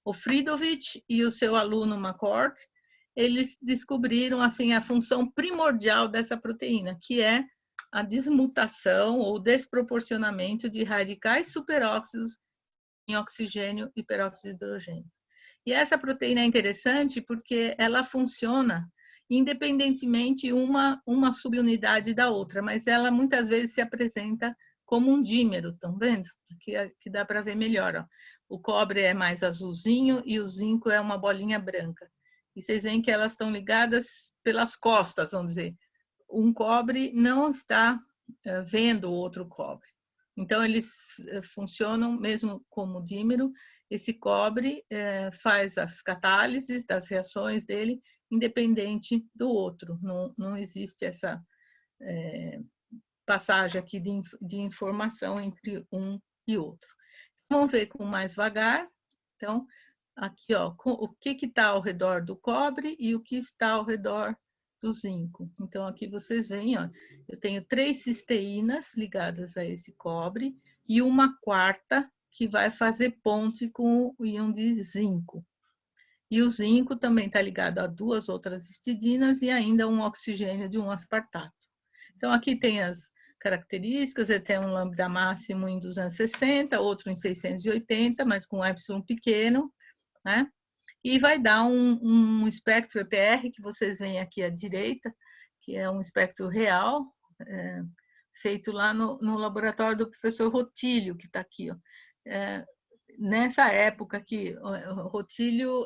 o Friedovich e o seu aluno McCord, eles descobriram assim a função primordial dessa proteína, que é a desmutação ou desproporcionamento de radicais superóxidos em oxigênio e peróxido de hidrogênio. E essa proteína é interessante porque ela funciona independentemente uma subunidade da outra, mas ela muitas vezes se apresenta como um dímero, estão vendo? Aqui dá para ver melhor, ó. O cobre é mais azulzinho e o zinco é uma bolinha branca. E vocês veem que elas estão ligadas pelas costas, vamos dizer. Um cobre não está vendo o outro cobre. Então, eles funcionam mesmo como dímero. Esse cobre faz as catálises das reações dele, independente do outro. Não existe essa passagem aqui de informação entre um e outro. Vamos ver com mais devagar. Então, aqui, ó, o que está ao redor do cobre e o que está ao redor do zinco. Então, aqui vocês veem, ó, eu tenho 3 cisteínas ligadas a esse cobre e uma quarta que vai fazer ponte com o íon de zinco. E o zinco também está ligado a 2 outras histidinas e ainda um oxigênio de um aspartato. Então, aqui tem as características, ele tem um lambda máximo em 260, outro em 680, mas com epsilon pequeno, né? E vai dar um espectro EPR, que vocês veem aqui à direita, que é um espectro real, feito lá no laboratório do professor Rotílio, que está aqui, ó. Nessa época aqui, o Rotílio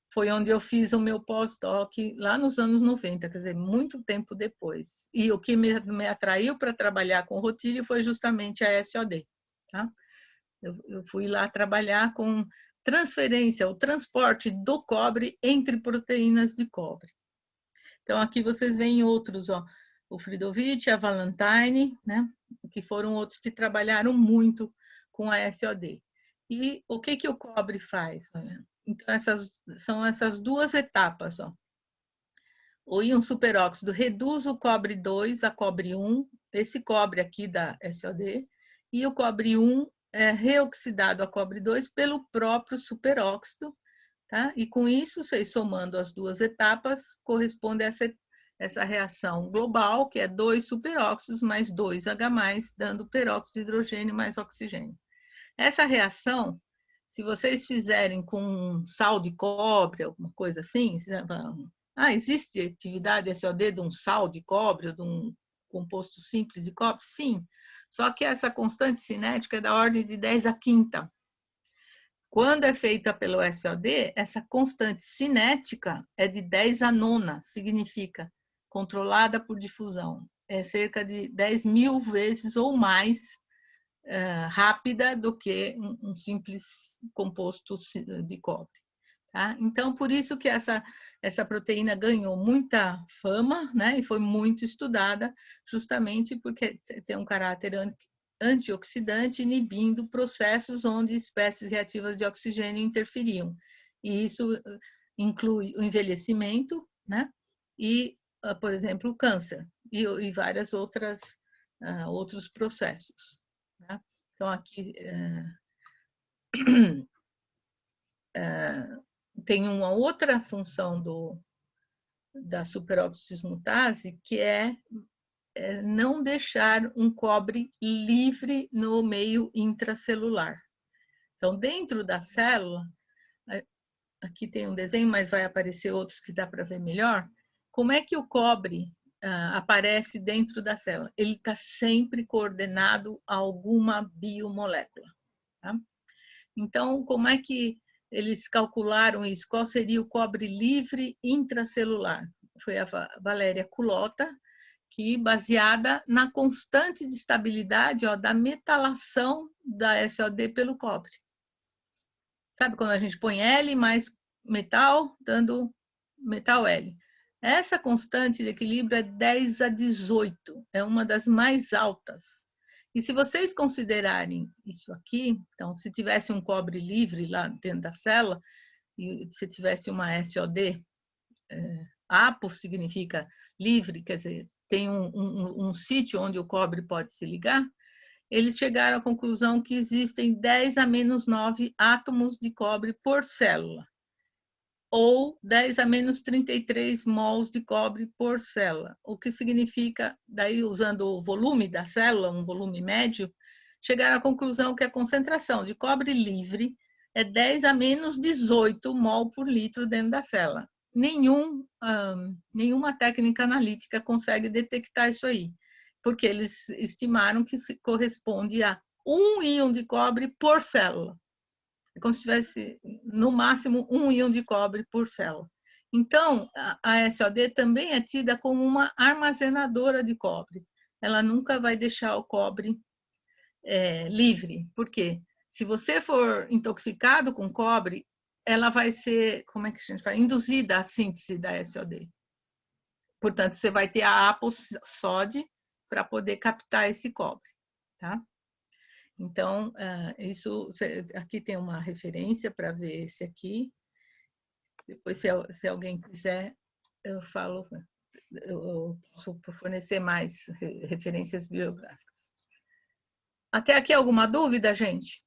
foi onde eu fiz o meu pós-doc lá nos anos 90, quer dizer, muito tempo depois. E o que me atraiu para trabalhar com o Rotílio foi justamente a SOD. Tá? Eu fui lá trabalhar com transferência, o transporte do cobre entre proteínas de cobre. Então, aqui vocês veem outros, ó, o Friedovich, a Valentine, né, que foram outros que trabalharam muito com a SOD. E o que o cobre faz? Então, são essas 2 etapas. Ó. O íon superóxido reduz o cobre 2 a cobre 1, esse cobre aqui da SOD, e o cobre 1 é reoxidado a cobre 2 pelo próprio superóxido, tá? E com isso, vocês somando as 2 etapas, corresponde a essa reação global, que é 2 superóxidos mais 2H+, dando peróxido de hidrogênio mais oxigênio. Essa reação, se vocês fizerem com sal de cobre, alguma coisa assim, existe atividade SOD de um sal de cobre, de um composto simples de cobre? Sim, só que essa constante cinética é da ordem de 10 à quinta. Quando é feita pelo SOD, essa constante cinética é de 10 à nona, significa controlada por difusão. É cerca de 10.000 vezes ou mais rápida do que um simples composto de cobre. Tá? Então, por isso que essa proteína ganhou muita fama, né? E foi muito estudada, justamente porque tem um caráter antioxidante, inibindo processos onde espécies reativas de oxigênio interferiam. E isso inclui o envelhecimento, né? E, por exemplo, o câncer e várias outros processos. Tá? Então, aqui tem uma outra função da superóxido dismutase, que é não deixar um cobre livre no meio intracelular. Então, dentro da célula, aqui tem um desenho, mas vai aparecer outros que dá para ver melhor. Como é que o cobre aparece dentro da célula? Ele está sempre coordenado a alguma biomolécula. Tá? Então, como é que eles calcularam isso? Qual seria o cobre livre intracelular? Foi a Valéria Culota, que, baseada na constante de estabilidade da metalação da SOD pelo cobre. Sabe quando a gente põe L mais metal, dando metal L? Essa constante de equilíbrio é 10⁻18, é uma das mais altas. E se vocês considerarem isso aqui, então, se tivesse um cobre livre lá dentro da célula, e se tivesse uma SOD, apo significa livre, quer dizer, tem um sítio onde o cobre pode se ligar, eles chegaram à conclusão que existem 10⁻⁹ átomos de cobre por célula, ou 10⁻33 mols de cobre por célula, o que significa, daí usando o volume da célula, um volume médio, chegaram à conclusão que a concentração de cobre livre é 10⁻18 mol por litro dentro da célula. Nenhuma técnica analítica consegue detectar isso aí, porque eles estimaram que corresponde a 1 íon de cobre por célula. É como se tivesse, no máximo, 1 íon de cobre por célula. Então, a SOD também é tida como uma armazenadora de cobre. Ela nunca vai deixar o cobre livre. Por quê? Se você for intoxicado com cobre, ela vai ser, como é que a gente fala? Induzida à síntese da SOD. Portanto, você vai ter a apo-SOD para poder captar esse cobre, tá? Então, isso, aqui tem uma referência para ver esse aqui. Depois, se alguém quiser, eu posso fornecer mais referências bibliográficas. Até aqui alguma dúvida, gente?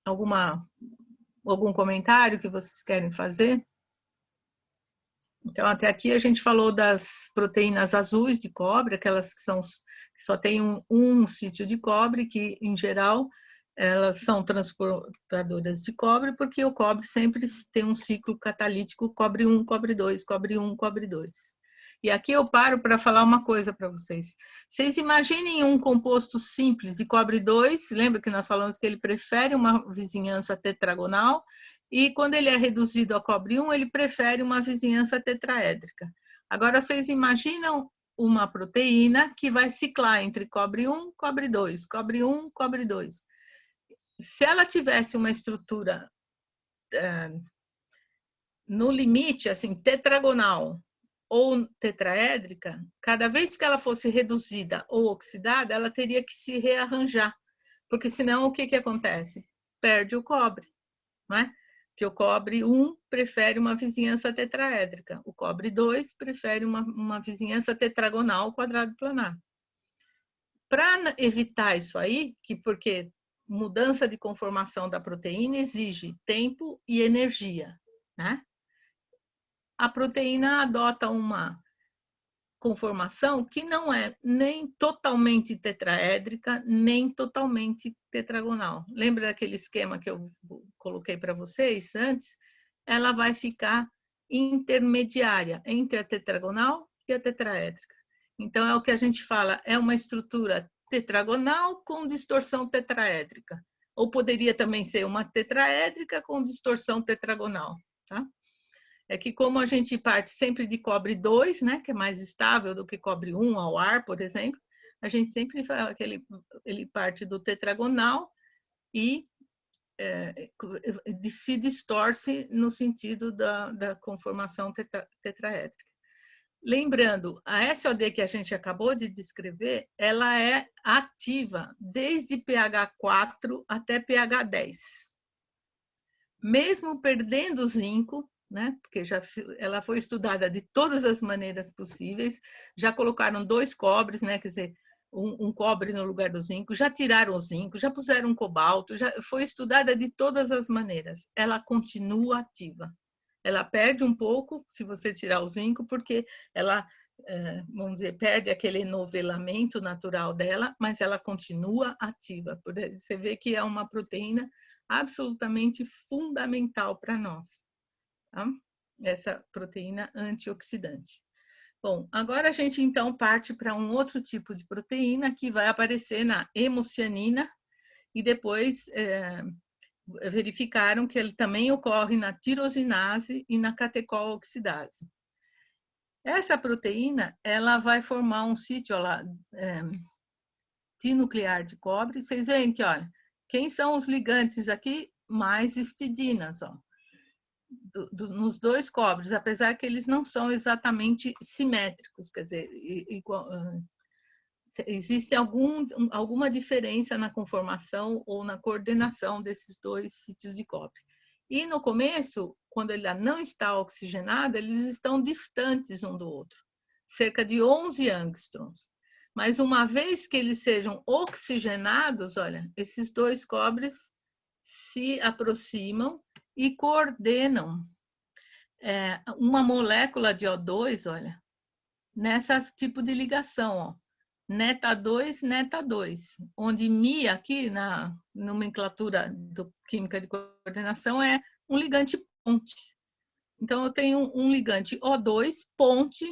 Algum comentário que vocês querem fazer? Então, até aqui a gente falou das proteínas azuis de cobre, aquelas que só tem um sítio de cobre, que, em geral, elas são transportadoras de cobre, porque o cobre sempre tem um ciclo catalítico cobre 1, cobre 2, cobre 1, cobre 2. E aqui eu paro para falar uma coisa para vocês. Vocês imaginem um composto simples de cobre 2, lembra que nós falamos que ele prefere uma vizinhança tetragonal, e quando ele é reduzido a cobre 1, ele prefere uma vizinhança tetraédrica. Agora, vocês imaginam uma proteína que vai ciclar entre cobre 1, cobre 2, cobre 1, cobre 2. Se ela tivesse uma estrutura no limite, assim, tetragonal ou tetraédrica, cada vez que ela fosse reduzida ou oxidada, ela teria que se rearranjar, porque senão o que acontece? Perde o cobre, não é? Que o cobre 1 prefere uma vizinhança tetraédrica, o cobre 2 prefere uma vizinhança tetragonal quadrado planar. Para evitar isso aí, porque mudança de conformação da proteína exige tempo e energia, né? A proteína adota uma conformação que não é nem totalmente tetraédrica, nem totalmente tetragonal. Lembra daquele esquema que eu coloquei para vocês antes? Ela vai ficar intermediária entre a tetragonal e a tetraédrica. Então, é o que a gente fala, é uma estrutura tetragonal com distorção tetraédrica. Ou poderia também ser uma tetraédrica com distorção tetragonal, tá? É que como a gente parte sempre de cobre 2, né, que é mais estável do que cobre 1 ao ar, por exemplo, a gente sempre fala que ele parte do tetragonal e se distorce no sentido da conformação tetraédrica. Lembrando, a SOD que a gente acabou de descrever, ela é ativa desde pH 4 até pH 10. Mesmo perdendo o zinco, né? Porque ela foi estudada de todas as maneiras possíveis, já colocaram 2 cobres, né? Quer dizer, um cobre no lugar do zinco, já tiraram o zinco, já puseram cobalto, já foi estudada de todas as maneiras. Ela continua ativa. Ela perde um pouco se você tirar o zinco, porque ela, vamos dizer, perde aquele enovelamento natural dela, mas ela continua ativa. Você vê que é uma proteína absolutamente fundamental para nós, tá? Essa proteína antioxidante. Bom, agora a gente então parte para um outro tipo de proteína que vai aparecer na hemocianina e depois verificaram que ele também ocorre na tirosinase e na catecol-oxidase. Essa proteína, ela vai formar um sítio lá, dinuclear de cobre. Vocês veem que, olha, quem são os ligantes aqui? Mais histidinas, ó. Nos dois cobres, apesar que eles não são exatamente simétricos, quer dizer, existe alguma diferença na conformação ou na coordenação desses dois sítios de cobre. E no começo, quando ele não está oxigenado, eles estão distantes um do outro, cerca de 11 angstroms. Mas uma vez que eles sejam oxigenados, olha, esses dois cobres se aproximam e coordenam uma molécula de O2, olha, nessa tipo de ligação, ó, neta-2, neta-2, onde Mi aqui na nomenclatura do química de coordenação é um ligante ponte. Então, eu tenho um ligante O2 ponte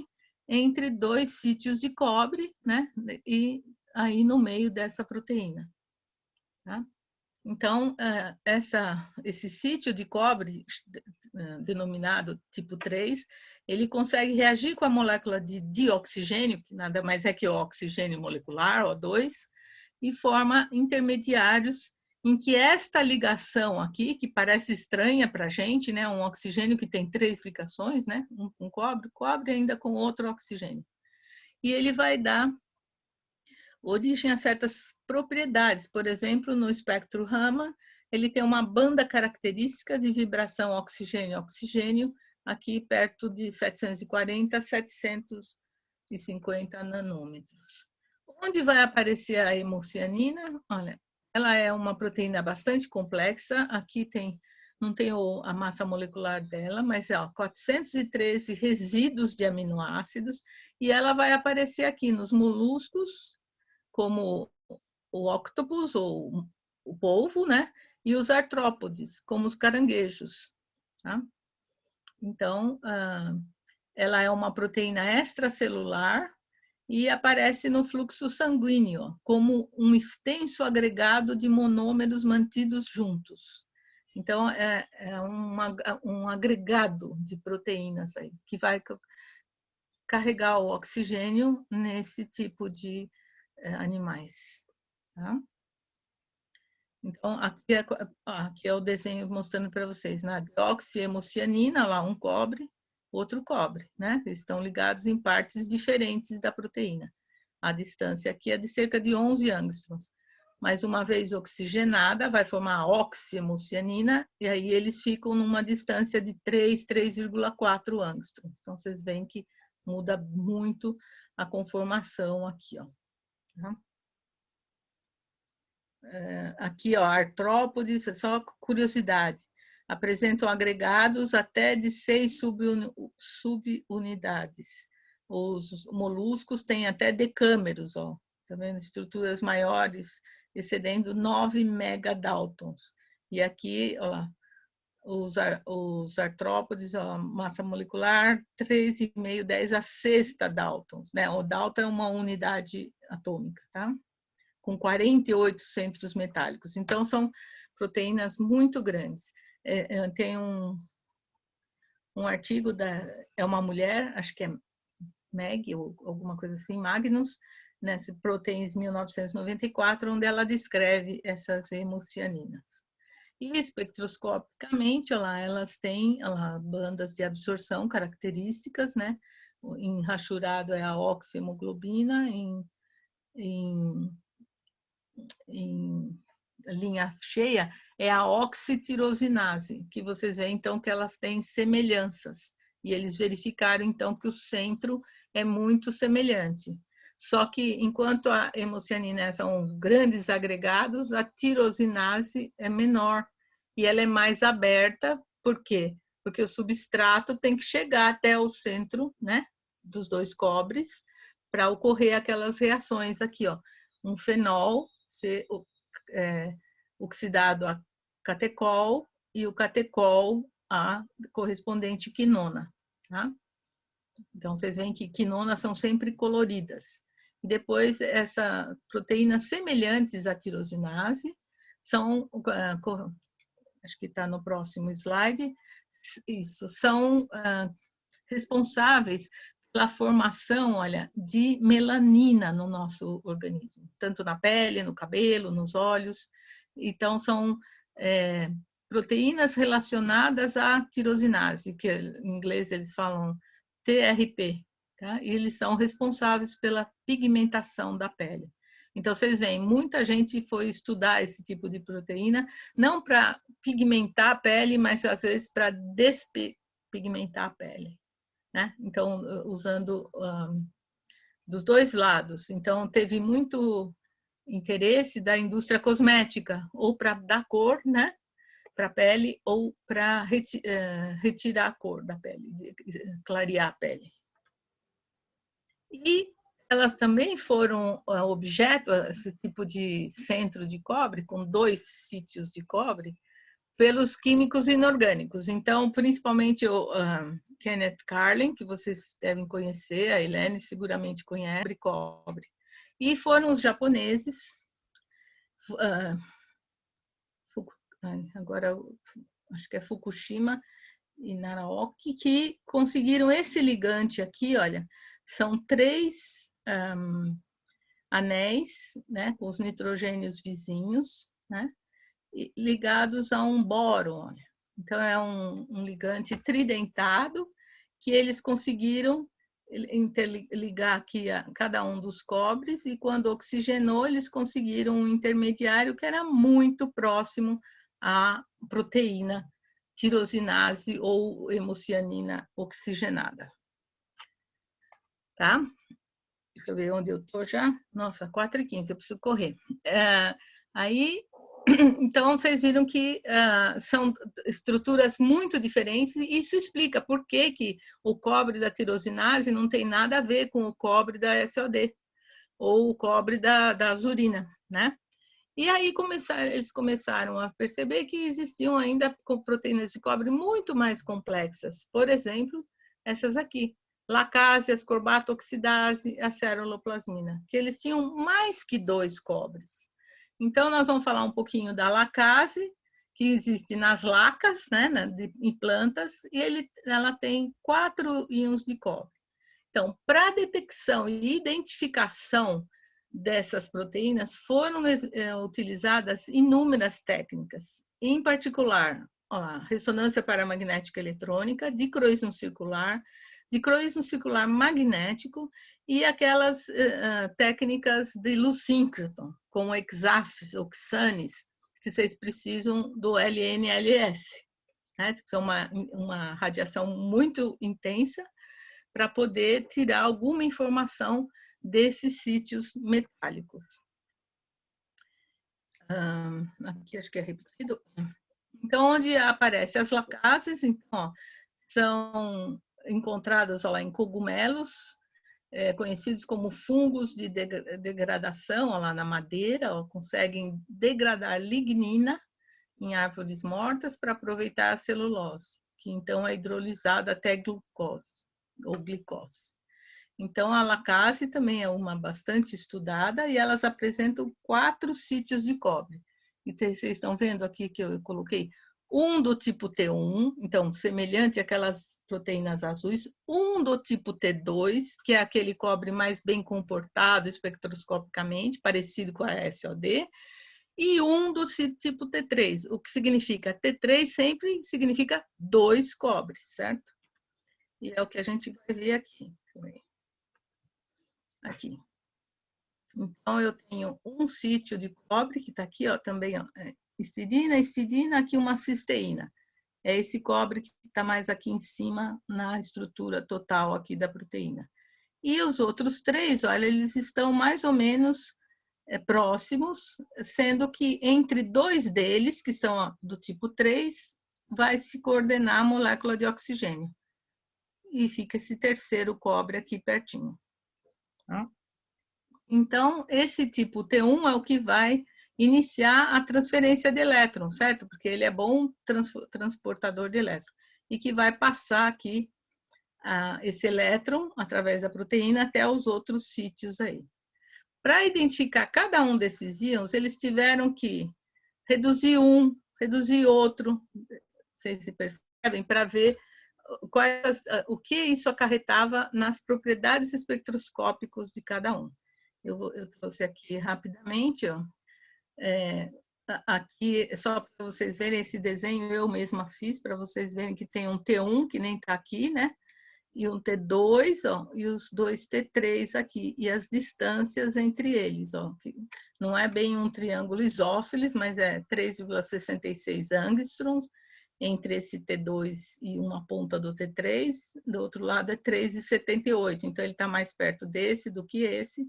entre dois sítios de cobre, né? E aí no meio dessa proteína, tá? Então, esse sítio de cobre, denominado tipo 3, ele consegue reagir com a molécula de dioxigênio, que nada mais é que o oxigênio molecular, O2, e forma intermediários em que esta ligação aqui, que parece estranha para a gente, né? Um oxigênio que tem 3 ligações, né? Um cobre ainda com outro oxigênio. E ele vai dar origem a certas propriedades. Por exemplo, no espectro Raman, ele tem uma banda característica de vibração oxigênio-oxigênio, aqui perto de 740 a 750 nanômetros. Onde vai aparecer a hemocianina? Olha, ela é uma proteína bastante complexa, aqui não tem a massa molecular dela, mas 413 resíduos de aminoácidos, e ela vai aparecer aqui nos moluscos, como o octopus ou o polvo, né? E os artrópodes, como os caranguejos, tá? Então, ela é uma proteína extracelular e aparece no fluxo sanguíneo como um extenso agregado de monômeros mantidos juntos. Então, é um agregado de proteínas aí, que vai carregar o oxigênio nesse tipo de animais. Tá? Então, aqui é o desenho mostrando para vocês, na deoxihemocianina, lá um cobre, outro cobre, né? Eles estão ligados em partes diferentes da proteína. A distância aqui é de cerca de 11 angstroms. Mas uma vez oxigenada, vai formar a oxihemocianina, e aí eles ficam numa distância de 3,4 angstroms. Então, vocês veem que muda muito a conformação aqui, ó. Aqui, ó, artrópodes, só curiosidade, apresentam agregados até de 6 subunidades. Os moluscos têm até decâmeros, ó, tá vendo? Estruturas maiores, excedendo 9 megadaltons. E aqui, ó, os artrópodes, ó, massa molecular, 3,5, 10 a sexta daltons, né? O dalton é uma unidade atômica, tá? Com 48 centros metálicos. Então, são proteínas muito grandes. Tem um artigo, é uma mulher, acho que é Meg, ou alguma coisa assim, Magnus, nessa Proteins 1994, onde ela descreve essas hemocianinas. E espectroscopicamente, elas têm bandas de absorção características, né? Em rachurado é a oxihemoglobina, em linha cheia é a oxitirosinase, que vocês veem então que elas têm semelhanças, e eles verificaram então que o centro é muito semelhante. Só que, enquanto a hemocianina são grandes agregados, a tirosinase é menor e ela é mais aberta. Por quê? Porque o substrato tem que chegar até o centro, né, dos dois cobres para ocorrer aquelas reações aqui, ó. Um fenol ser oxidado a catecol e o catecol a correspondente quinona, tá? Então, vocês veem que quinonas são sempre coloridas. E depois, essas proteínas semelhantes à tirosinase são, acho que está no próximo slide, isso, são responsáveis pela formação, olha, de melanina no nosso organismo, tanto na pele, no cabelo, nos olhos. Então, são proteínas relacionadas à tirosinase, que em inglês eles falam TRP, tá? E eles são responsáveis pela pigmentação da pele. Então, vocês veem, muita gente foi estudar esse tipo de proteína, não para pigmentar a pele, mas às vezes para despigmentar a pele, né? Então, usando dos dois lados. Então, teve muito interesse da indústria cosmética, ou para dar cor, né, para a pele, ou para retirar a cor da pele, clarear a pele. E elas também foram objeto, esse tipo de centro de cobre, com 2 sítios de cobre, pelos químicos inorgânicos. Então, principalmente o Kenneth Carlin, que vocês devem conhecer, a Helene seguramente conhece, cobre. E foram os japoneses, agora acho que é Fukushima e Naraoki, que conseguiram esse ligante aqui, olha, são 3 anéis, né, com os nitrogênios vizinhos, né, ligados a um boro, olha. Então, é um ligante tridentado que eles conseguiram interligar aqui a cada um dos cobres, e quando oxigenou, eles conseguiram um intermediário que era muito próximo à proteína tirosinase ou hemocianina oxigenada. Tá? Deixa eu ver onde eu estou já. Nossa, 4h15, eu preciso correr. Então, vocês viram que são estruturas muito diferentes, e isso explica por que o cobre da tirosinase não tem nada a ver com o cobre da SOD, ou o cobre da azurina, né? E aí eles começaram a perceber que existiam ainda proteínas de cobre muito mais complexas. Por exemplo, essas aqui, lacase, ascorbato oxidase, aceruloplasmina, que eles tinham mais que 2 cobres. Então, nós vamos falar um pouquinho da lacase, que existe nas lacas, né, em plantas, e ela tem 4 íons de cobre. Então, para detecção e identificação dessas proteínas, foram utilizadas inúmeras técnicas, em particular, a ressonância paramagnética eletrônica, dicroísmo circular magnético e aquelas técnicas de luz síncroton, como Exafis, Oxanis, que vocês precisam do LNLS, né? É uma radiação muito intensa para poder tirar alguma informação desses sítios metálicos. Aqui acho que é repetido. Então, onde aparecem as lacases, então, ó, são encontradas lá em cogumelos, conhecidos como fungos de degradação, ó, lá na madeira, ó, conseguem degradar lignina em árvores mortas para aproveitar a celulose, que então é hidrolisada até glucose ou glicose. Então, a lacase também é uma bastante estudada, e elas apresentam 4 sítios de cobre. E vocês estão vendo aqui que eu coloquei um do tipo T1, então, semelhante àquelas proteínas azuis, um do tipo T2, que é aquele cobre mais bem comportado espectroscopicamente, parecido com a SOD, e um do tipo T3, o que significa T3 sempre significa 2 cobres, certo? E é o que a gente vai ver aqui também. Aqui. Então, eu tenho um sítio de cobre, que está aqui, ó, também, ó, histidina, aqui uma cisteína. É esse cobre que está mais aqui em cima na estrutura total aqui da proteína. E os outros 3, olha, eles estão mais ou menos próximos, sendo que entre 2 deles, que são do tipo 3, vai se coordenar a molécula de oxigênio. E fica esse terceiro cobre aqui pertinho. Tá? Então, esse tipo T1 é o que vai iniciar a transferência de elétron, certo? Porque ele é bom transportador de elétron. E que vai passar aqui esse elétron, através da proteína, até os outros sítios aí. Para identificar cada um desses íons, eles tiveram que reduzir um, reduzir outro, vocês se percebem, para ver o que isso acarretava nas propriedades espectroscópicas de cada um. Eu trouxe aqui rapidamente, ó, aqui, só para vocês verem esse desenho, eu mesma fiz, para vocês verem que tem um T1, que nem está aqui, né? E um T2, ó, e os 2 T3 aqui, e as distâncias entre eles, ó, que não é bem um triângulo isósceles, mas é 3,66 angstroms entre esse T2 e uma ponta do T3, do outro lado é 3,78, então ele está mais perto desse do que esse,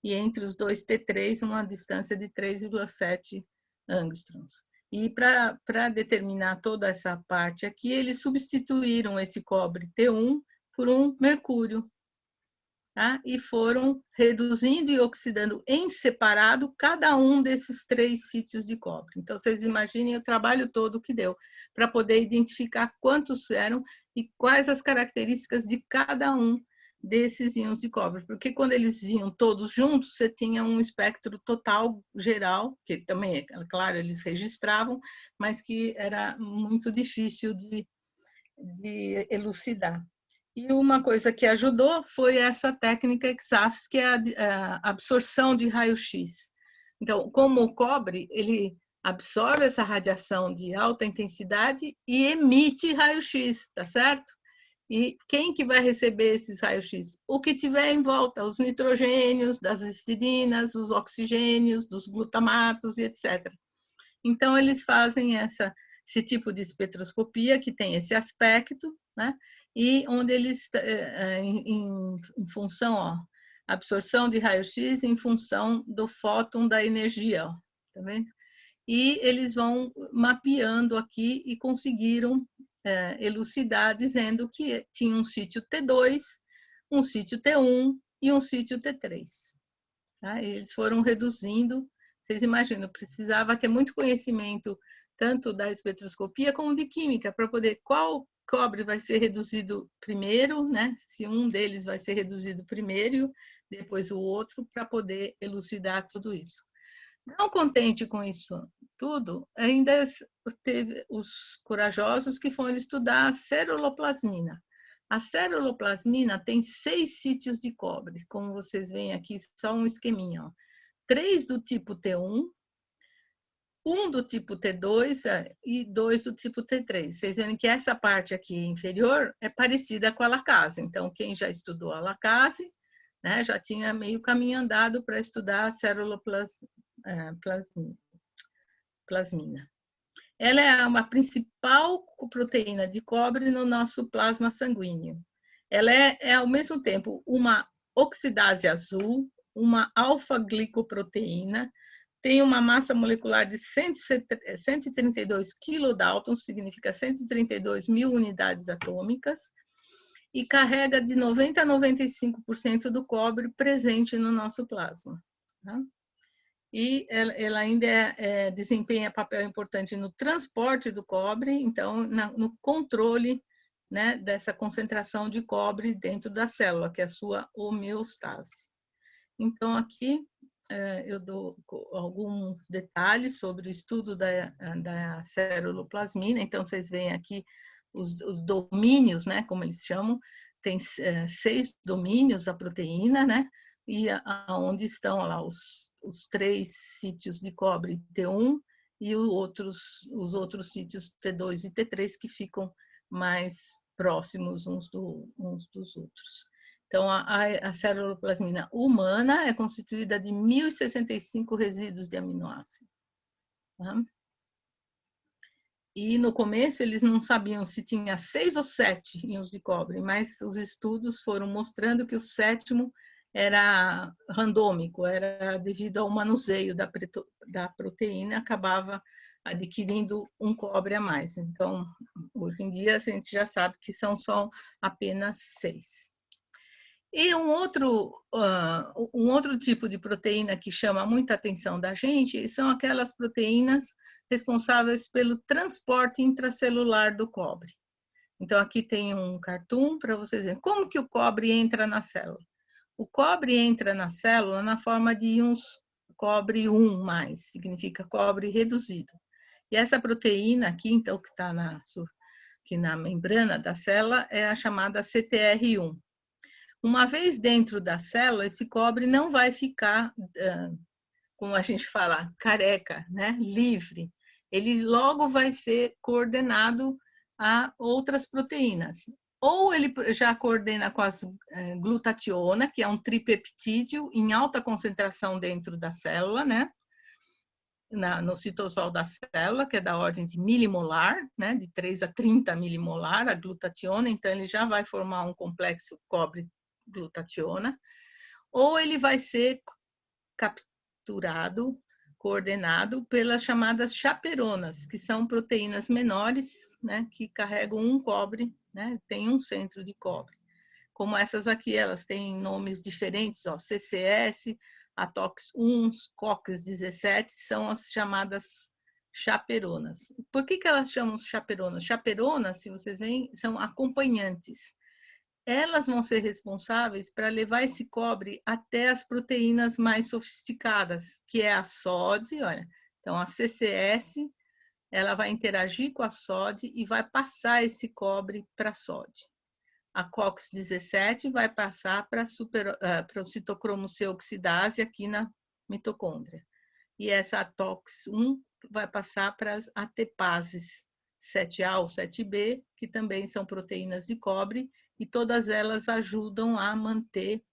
e entre os 2 T3 uma distância de 3,7 angstroms. E para determinar toda essa parte aqui, eles substituíram esse cobre T1 por um mercúrio. Tá? E foram reduzindo e oxidando em separado cada um desses 3 sítios de cobre. Então, vocês imaginem o trabalho todo que deu para poder identificar quantos eram e quais as características de cada um desses íons de cobre, porque quando eles vinham todos juntos, você tinha um espectro total geral, que também, claro, eles registravam, mas que era muito difícil de elucidar. E uma coisa que ajudou foi essa técnica XAFS, que é a absorção de raio-x. Então, como o cobre, ele absorve essa radiação de alta intensidade e emite raio-x, tá certo? E quem que vai receber esses raios-x? O que tiver em volta, os nitrogênios, das histidinas, os oxigênios, dos glutamatos e etc. Então, eles fazem esse tipo de espectroscopia que tem esse aspecto, né? E onde eles, em função, ó, absorção de raio-x em função do fóton da energia, ó, tá vendo? E eles vão mapeando aqui e conseguiram elucidar, dizendo que tinha um sítio T2, um sítio T1 e um sítio T3. Tá? E eles foram reduzindo, vocês imaginam, precisava ter muito conhecimento tanto da espectroscopia como de química, para poder qual cobre vai ser reduzido primeiro, né? Se um deles vai ser reduzido primeiro, depois o outro, para poder elucidar tudo isso. Não contente com isso tudo, ainda teve os corajosos que foram estudar a ceruloplasmina. A ceruloplasmina tem 6 sítios de cobre, como vocês veem aqui, só um esqueminha. Ó. 3 do tipo T1, 1 do tipo T2 e 2 do tipo T3. Vocês veem que essa parte aqui inferior é parecida com a lacase. Então, quem já estudou a lacase, né, já tinha meio caminho andado para estudar a ceruloplasmina. Ela é uma principal proteína de cobre no nosso plasma sanguíneo. Ela é ao mesmo tempo uma oxidase azul, uma alfa-glicoproteína, tem uma massa molecular de 132 kilodaltons, significa 132 mil unidades atômicas, e carrega de 90% a 95% do cobre presente no nosso plasma. Tá? E ela ainda desempenha papel importante no transporte do cobre, então, no controle, né, dessa concentração de cobre dentro da célula, que é a sua homeostase. Então, aqui eu dou alguns detalhes sobre o estudo da ceruloplasmina. Então, vocês veem aqui os domínios, né, como eles chamam, tem 6 domínios a proteína, né, e onde estão lá os 3 sítios de cobre T1 e os outros sítios T2 e T3 que ficam mais próximos uns dos outros. Então, a ceruloplasmina humana é constituída de 1.065 resíduos de aminoácido. Tá? E no começo eles não sabiam se tinha 6 ou 7 íons de cobre, mas os estudos foram mostrando que o 7º era randômico, era devido ao manuseio da proteína, acabava adquirindo um cobre a mais. Então, hoje em dia, a gente já sabe que são só apenas 6. E um outro tipo de proteína que chama muita atenção da gente são aquelas proteínas responsáveis pelo transporte intracelular do cobre. Então, aqui tem um cartoon para vocês verem como que o cobre entra na célula. O cobre entra na célula na forma de íons cobre 1+, significa cobre reduzido. E essa proteína aqui, então, que está aqui na membrana da célula, é a chamada CTR1. Uma vez dentro da célula, esse cobre não vai ficar, como a gente fala, careca, né? Livre. Ele logo vai ser coordenado a outras proteínas. Ou ele já coordena com as glutationa, que é um tripeptídeo em alta concentração dentro da célula, né? No citosol da célula, que é da ordem de milimolar, né? De 3 a 30 milimolar, a glutationa, então ele já vai formar um complexo cobre-glutationa. Ou ele vai ser capturado, coordenado pelas chamadas chaperonas, que são proteínas menores, né, que carregam um cobre, né, tem um centro de cobre. Como essas aqui, elas têm nomes diferentes, ó, CCS, ATOX1, COX-17, são as chamadas chaperonas. Por que elas chamam chaperonas? Chaperonas, se vocês veem, são acompanhantes. Elas vão ser responsáveis para levar esse cobre até as proteínas mais sofisticadas, que é a SOD, olha. Então, a CCS, ela vai interagir com a SOD e vai passar esse cobre para a SOD. A COX-17 vai passar para o citocromo C oxidase aqui na mitocôndria. E essa ATOX1 vai passar para as ATPases 7A ou 7B, que também são proteínas de cobre, e todas elas ajudam a manter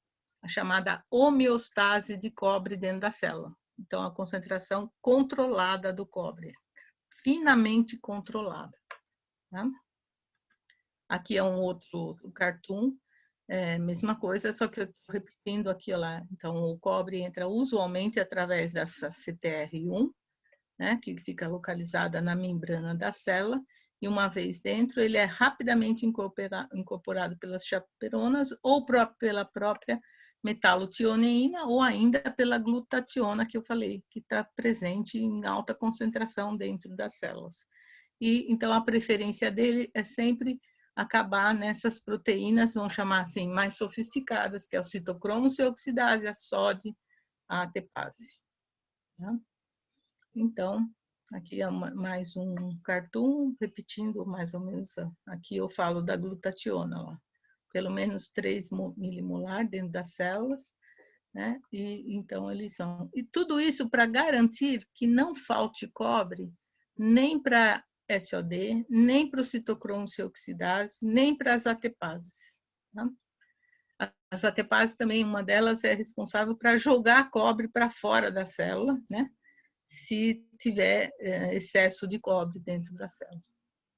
a chamada homeostase de cobre dentro da célula. Então, a concentração controlada do cobre, finamente controlada. Tá? Aqui é um outro cartoon, mesma coisa, só que eu estou repetindo aqui, lá. Então, o cobre entra usualmente através dessa CTR1, né, que fica localizada na membrana da célula, e uma vez dentro, ele é rapidamente incorporado pelas chaperonas ou pela própria metalotioneína ou ainda pela glutationa que eu falei, que está presente em alta concentração dentro das células. E então a preferência dele é sempre acabar nessas proteínas, vamos chamar assim, mais sofisticadas, que é o citocromo C oxidase, a SOD, a ATPase. Tá? Então, aqui é mais um cartoon, repetindo mais ou menos, aqui eu falo da glutationa, ó. Pelo menos 3 milimolar dentro das células, né? E então eles são. E tudo isso para garantir que não falte cobre nem para SOD, nem para o citocromo C oxidase, nem para as ATPases. Tá? As ATPases também, uma delas é responsável para jogar cobre para fora da célula, né? Se tiver excesso de cobre dentro da célula.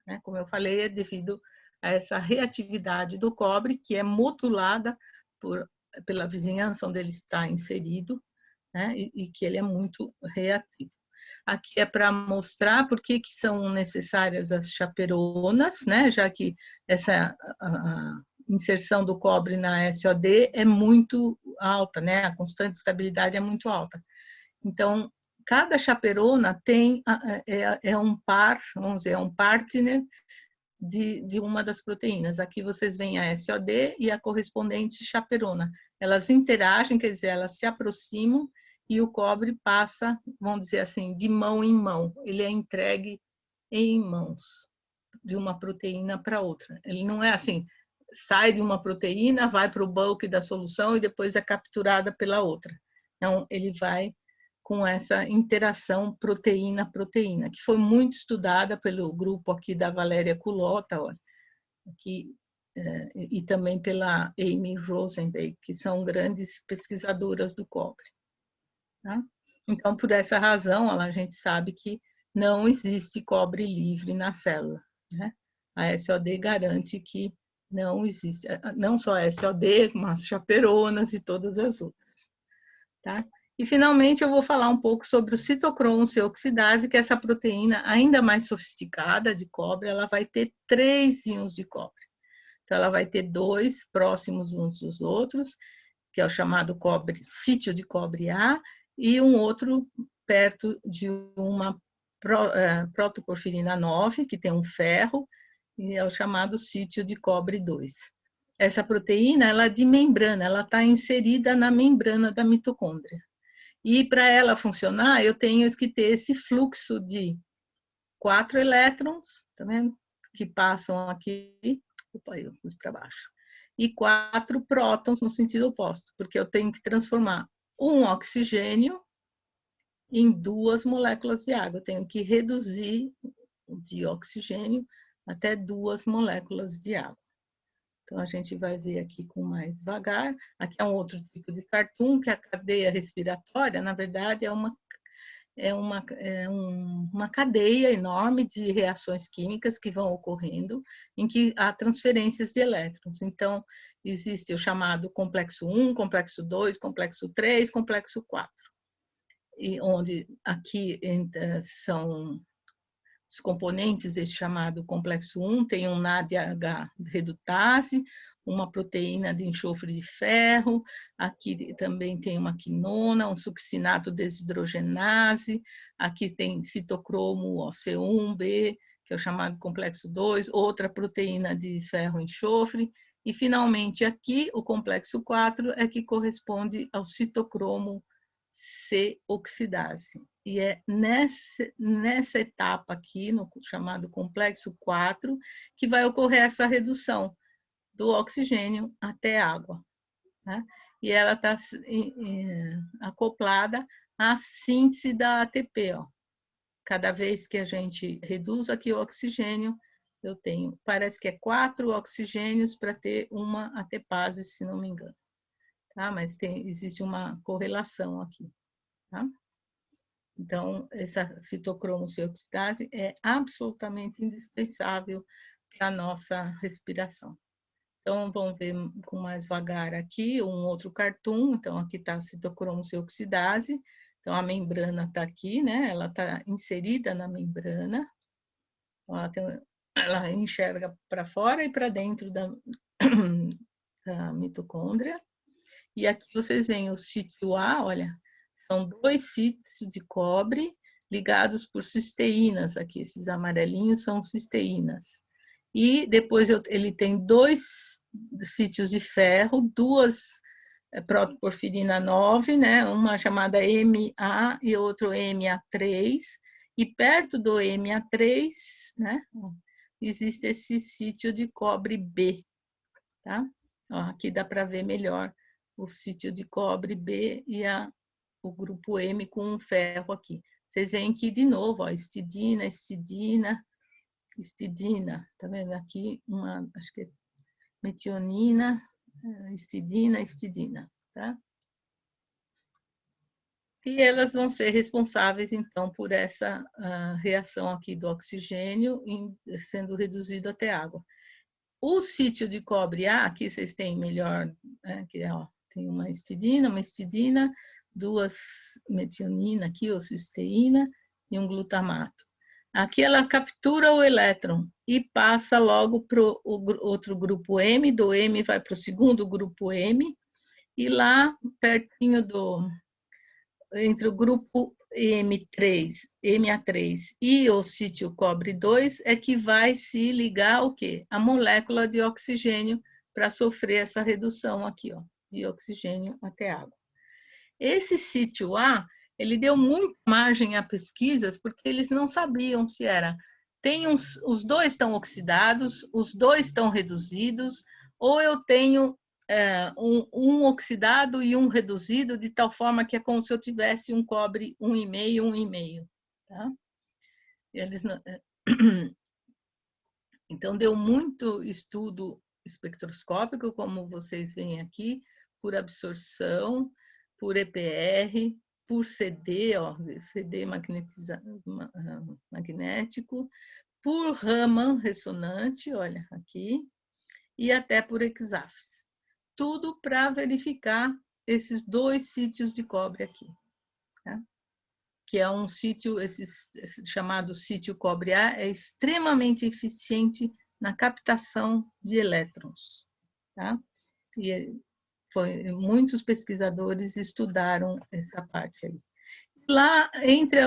Né? Como eu falei, é devido a essa reatividade do cobre, que é modulada pela vizinhança onde ele está inserido, né? E que ele é muito reativo. Aqui é para mostrar por que são necessárias as chaperonas, né? Já que essa a inserção do cobre na SOD é muito alta, né? A constante de estabilidade é muito alta. Então, cada chaperona é um par, vamos dizer, é um partner de uma das proteínas. Aqui vocês veem a SOD e a correspondente chaperona. Elas interagem, quer dizer, elas se aproximam e o cobre passa, vamos dizer assim, de mão em mão. Ele é entregue em mãos, de uma proteína para outra. Ele não é assim, sai de uma proteína, vai para o bulk da solução e depois é capturada pela outra. Então, ele vai com essa interação proteína-proteína, que foi muito estudada pelo grupo aqui da Valéria Culota, aqui, e também pela Amy Rosenberg, que são grandes pesquisadoras do cobre. Tá? Então, por essa razão, a gente sabe que não existe cobre livre na célula, né? A SOD garante que não existe, não só a SOD, mas chaperonas e todas as outras, tá? E, finalmente, eu vou falar um pouco sobre o citocromo C oxidase, que é essa proteína ainda mais sofisticada de cobre, ela vai ter 3 íons de cobre. Então, ela vai ter 2 próximos uns dos outros, que é o chamado cobre, sítio de cobre A, e um outro perto de uma protoporfirina 9, que tem um ferro, e é o chamado sítio de cobre 2. Essa proteína, ela é de membrana, ela está inserida na membrana da mitocôndria. E para ela funcionar, eu tenho que ter esse fluxo de 4 elétrons, tá vendo? Que passam aqui, opa, eu pus para baixo, e 4 prótons no sentido oposto, porque eu tenho que transformar um oxigênio em 2 moléculas de água. Eu tenho que reduzir de oxigênio até 2 moléculas de água. Então, a gente vai ver aqui com mais devagar. Aqui é um outro tipo de cartoon, que a cadeia respiratória, na verdade, é uma cadeia enorme de reações químicas que vão ocorrendo, em que há transferências de elétrons. Então, existe o chamado complexo 1, complexo 2, complexo 3, complexo 4. E onde aqui são os componentes desse chamado complexo 1, tem um NADH redutase, uma proteína de enxofre de ferro, aqui também tem uma quinona, um succinato desidrogenase, aqui tem citocromo OC1B, que é o chamado complexo 2, outra proteína de ferro enxofre, e finalmente aqui o complexo 4 é que corresponde ao citocromo C oxidase. E é nessa etapa aqui, no chamado complexo 4, que vai ocorrer essa redução do oxigênio até água, né? E ela está acoplada à síntese da ATP, ó. Cada vez que a gente reduz aqui o oxigênio, eu tenho, parece que é 4 oxigênios para ter uma ATPase, se não me engano. Tá? Mas existe uma correlação aqui, tá? Então, essa citocromo C oxidase é absolutamente indispensável para a nossa respiração. Então, vamos ver com mais vagar aqui um outro cartoon. Então, aqui está a citocromo C oxidase. Então, a membrana está aqui, né? Ela está inserida na membrana. Então, ela enxerga para fora e para dentro da mitocôndria. E aqui vocês veem o sítio A, olha, são 2 sítios de cobre ligados por cisteínas. Aqui, esses amarelinhos são cisteínas. E depois ele tem 2 sítios de ferro, 2 protoporfirina 9, né? Uma chamada MA e outro MA3. E perto do MA3, né? Existe esse sítio de cobre B, tá? Ó, aqui dá para ver melhor o sítio de cobre B e o grupo M com um ferro aqui. Vocês veem que, de novo, ó, histidina, tá vendo? Aqui acho que é metionina, histidina, tá? E elas vão ser responsáveis, então, por essa reação aqui do oxigênio sendo reduzido até água. O sítio de cobre A, aqui vocês têm melhor, né, que ó, tem uma histidina, 2 metionina aqui, ou cisteína, e um glutamato. Aqui ela captura o elétron e passa logo para o outro grupo M, do M vai para o segundo grupo M, e lá pertinho entre o grupo MA3 e o sítio cobre 2 é que vai se ligar o quê? A molécula de oxigênio para sofrer essa redução aqui, ó, de oxigênio até água. Esse sítio A, ele deu muita margem a pesquisas porque eles não sabiam se era os 2 estão oxidados, os 2 estão reduzidos, ou eu tenho um oxidado e um reduzido, de tal forma que é como se eu tivesse um cobre 1,5, tá? Eles não... Então, deu muito estudo espectroscópico, como vocês veem aqui, por absorção, por EPR, por CD, ó, CD magnético, por Raman ressonante, olha aqui, e até por Exafs. Tudo para verificar esses 2 sítios de cobre aqui, tá? Que é um sítio, esse chamado sítio cobre-A, é extremamente eficiente na captação de elétrons, tá? E muitos pesquisadores estudaram essa parte aí. Lá, entre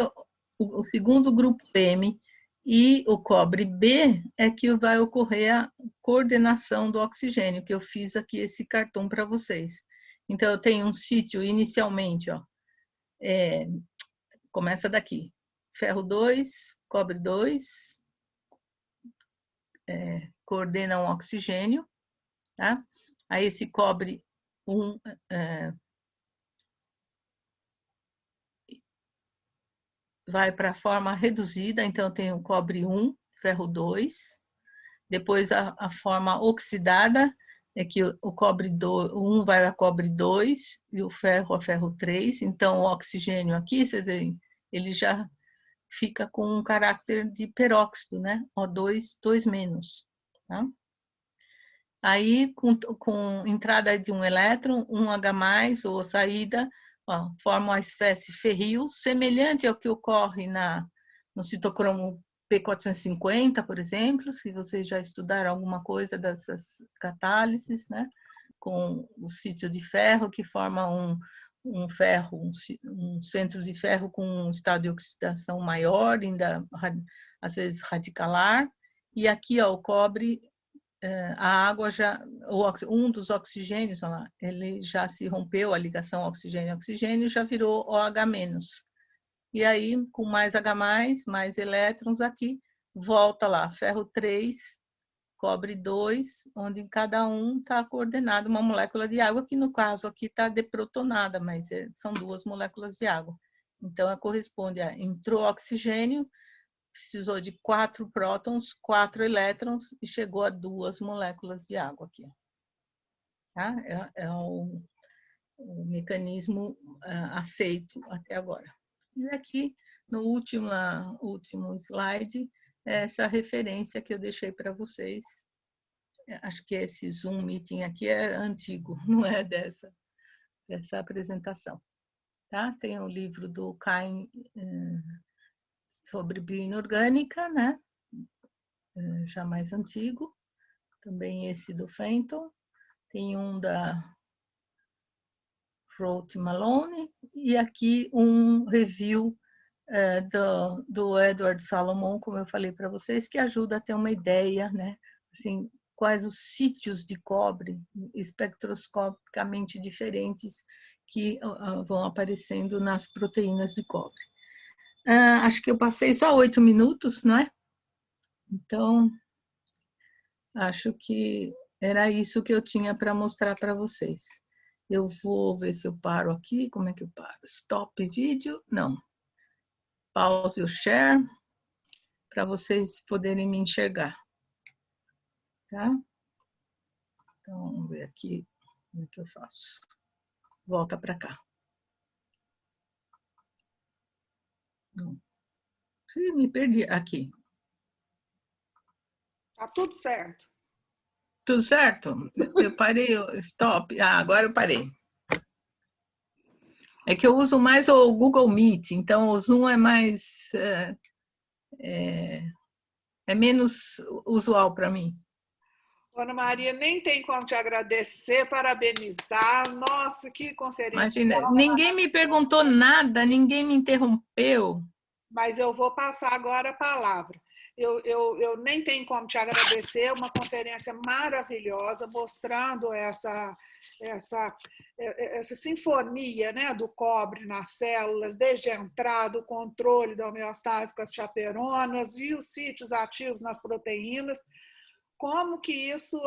o segundo grupo M e o cobre B, é que vai ocorrer a coordenação do oxigênio, que eu fiz aqui esse cartão para vocês. Então, eu tenho um sítio inicialmente, ó, começa daqui, ferro 2, cobre 2, coordena um oxigênio, tá? Aí esse cobre 1 vai para a forma reduzida, então eu tenho cobre 1, ferro 2, depois a forma oxidada, é que o cobre 1 vai a cobre 2 e o ferro a ferro 3, então o oxigênio aqui, vocês veem, ele já fica com um caráter de peróxido, né? O2, 2 menos, tá? Aí, com entrada de um elétron, um H+, ou saída, ó, forma uma espécie ferril, semelhante ao que ocorre no citocromo P450, por exemplo, se vocês já estudaram alguma coisa dessas catálises, né? Com o sítio de ferro, que forma um ferro, um centro de ferro com um estado de oxidação maior, ainda às vezes radicalar, e aqui, ó, o cobre, a água já, um dos oxigênios, ó, ele já se rompeu, a ligação oxigênio-oxigênio já virou OH-. E aí, com mais H+, mais elétrons aqui, volta lá, ferro 3, cobre 2, onde em cada um está coordenada uma molécula de água, que no caso aqui está deprotonada, mas são 2 moléculas de água. Então, corresponde a entrou oxigênio, precisou de 4 prótons, 4 elétrons e chegou a 2 moléculas de água aqui. Tá? É o mecanismo aceito até agora. E aqui, no último slide, essa referência que eu deixei para vocês. Acho que esse Zoom Meeting aqui é antigo, não é dessa apresentação. Tá? Tem o livro do Cain sobre bioinorgânica, né? Já mais antigo. Também esse do Fenton. Tem um da Roth Malone. E aqui um review do Edward Salomon, como eu falei para vocês, que ajuda a ter uma ideia, né? Assim, quais os sítios de cobre espectroscopicamente diferentes que vão aparecendo nas proteínas de cobre. Acho que eu passei só 8 minutos, não é? Então, acho que era isso que eu tinha para mostrar para vocês. Eu vou ver se eu paro aqui. Como é que eu paro? Stop vídeo? Não. Pause o share para vocês poderem me enxergar. Tá? Então, vamos ver aqui como é que eu faço. Volta para cá. Me perdi aqui. Tá tudo certo. Tudo certo? Eu parei, stop. Agora eu parei. É que eu uso mais o Google Meet, então o Zoom é mais... é menos usual para mim. Ana Maria, nem tem como te agradecer, parabenizar. Nossa, que conferência. Imagina, ninguém me perguntou nada, ninguém me interrompeu. Mas eu vou passar agora a palavra. Eu nem tenho como te agradecer, uma conferência maravilhosa, mostrando essa sinfonia, né, do cobre nas células, desde a entrada, o controle da homeostase com as chaperonas e os sítios ativos nas proteínas. Como que isso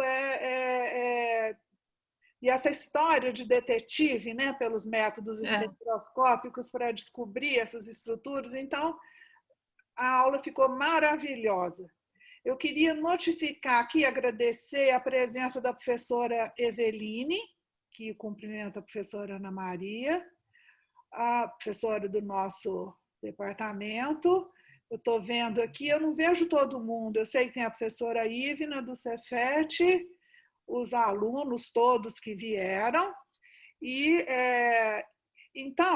e essa história de detetive, né, pelos métodos espectroscópicos para descobrir essas estruturas. Então, a aula ficou maravilhosa. Eu queria notificar aqui, agradecer a presença da professora Eveline, que cumprimenta a professora Ana Maria, a professora do nosso departamento. Eu estou vendo aqui, eu não vejo todo mundo. Eu sei que tem a professora Ivna do Cefet, os alunos todos que vieram. E então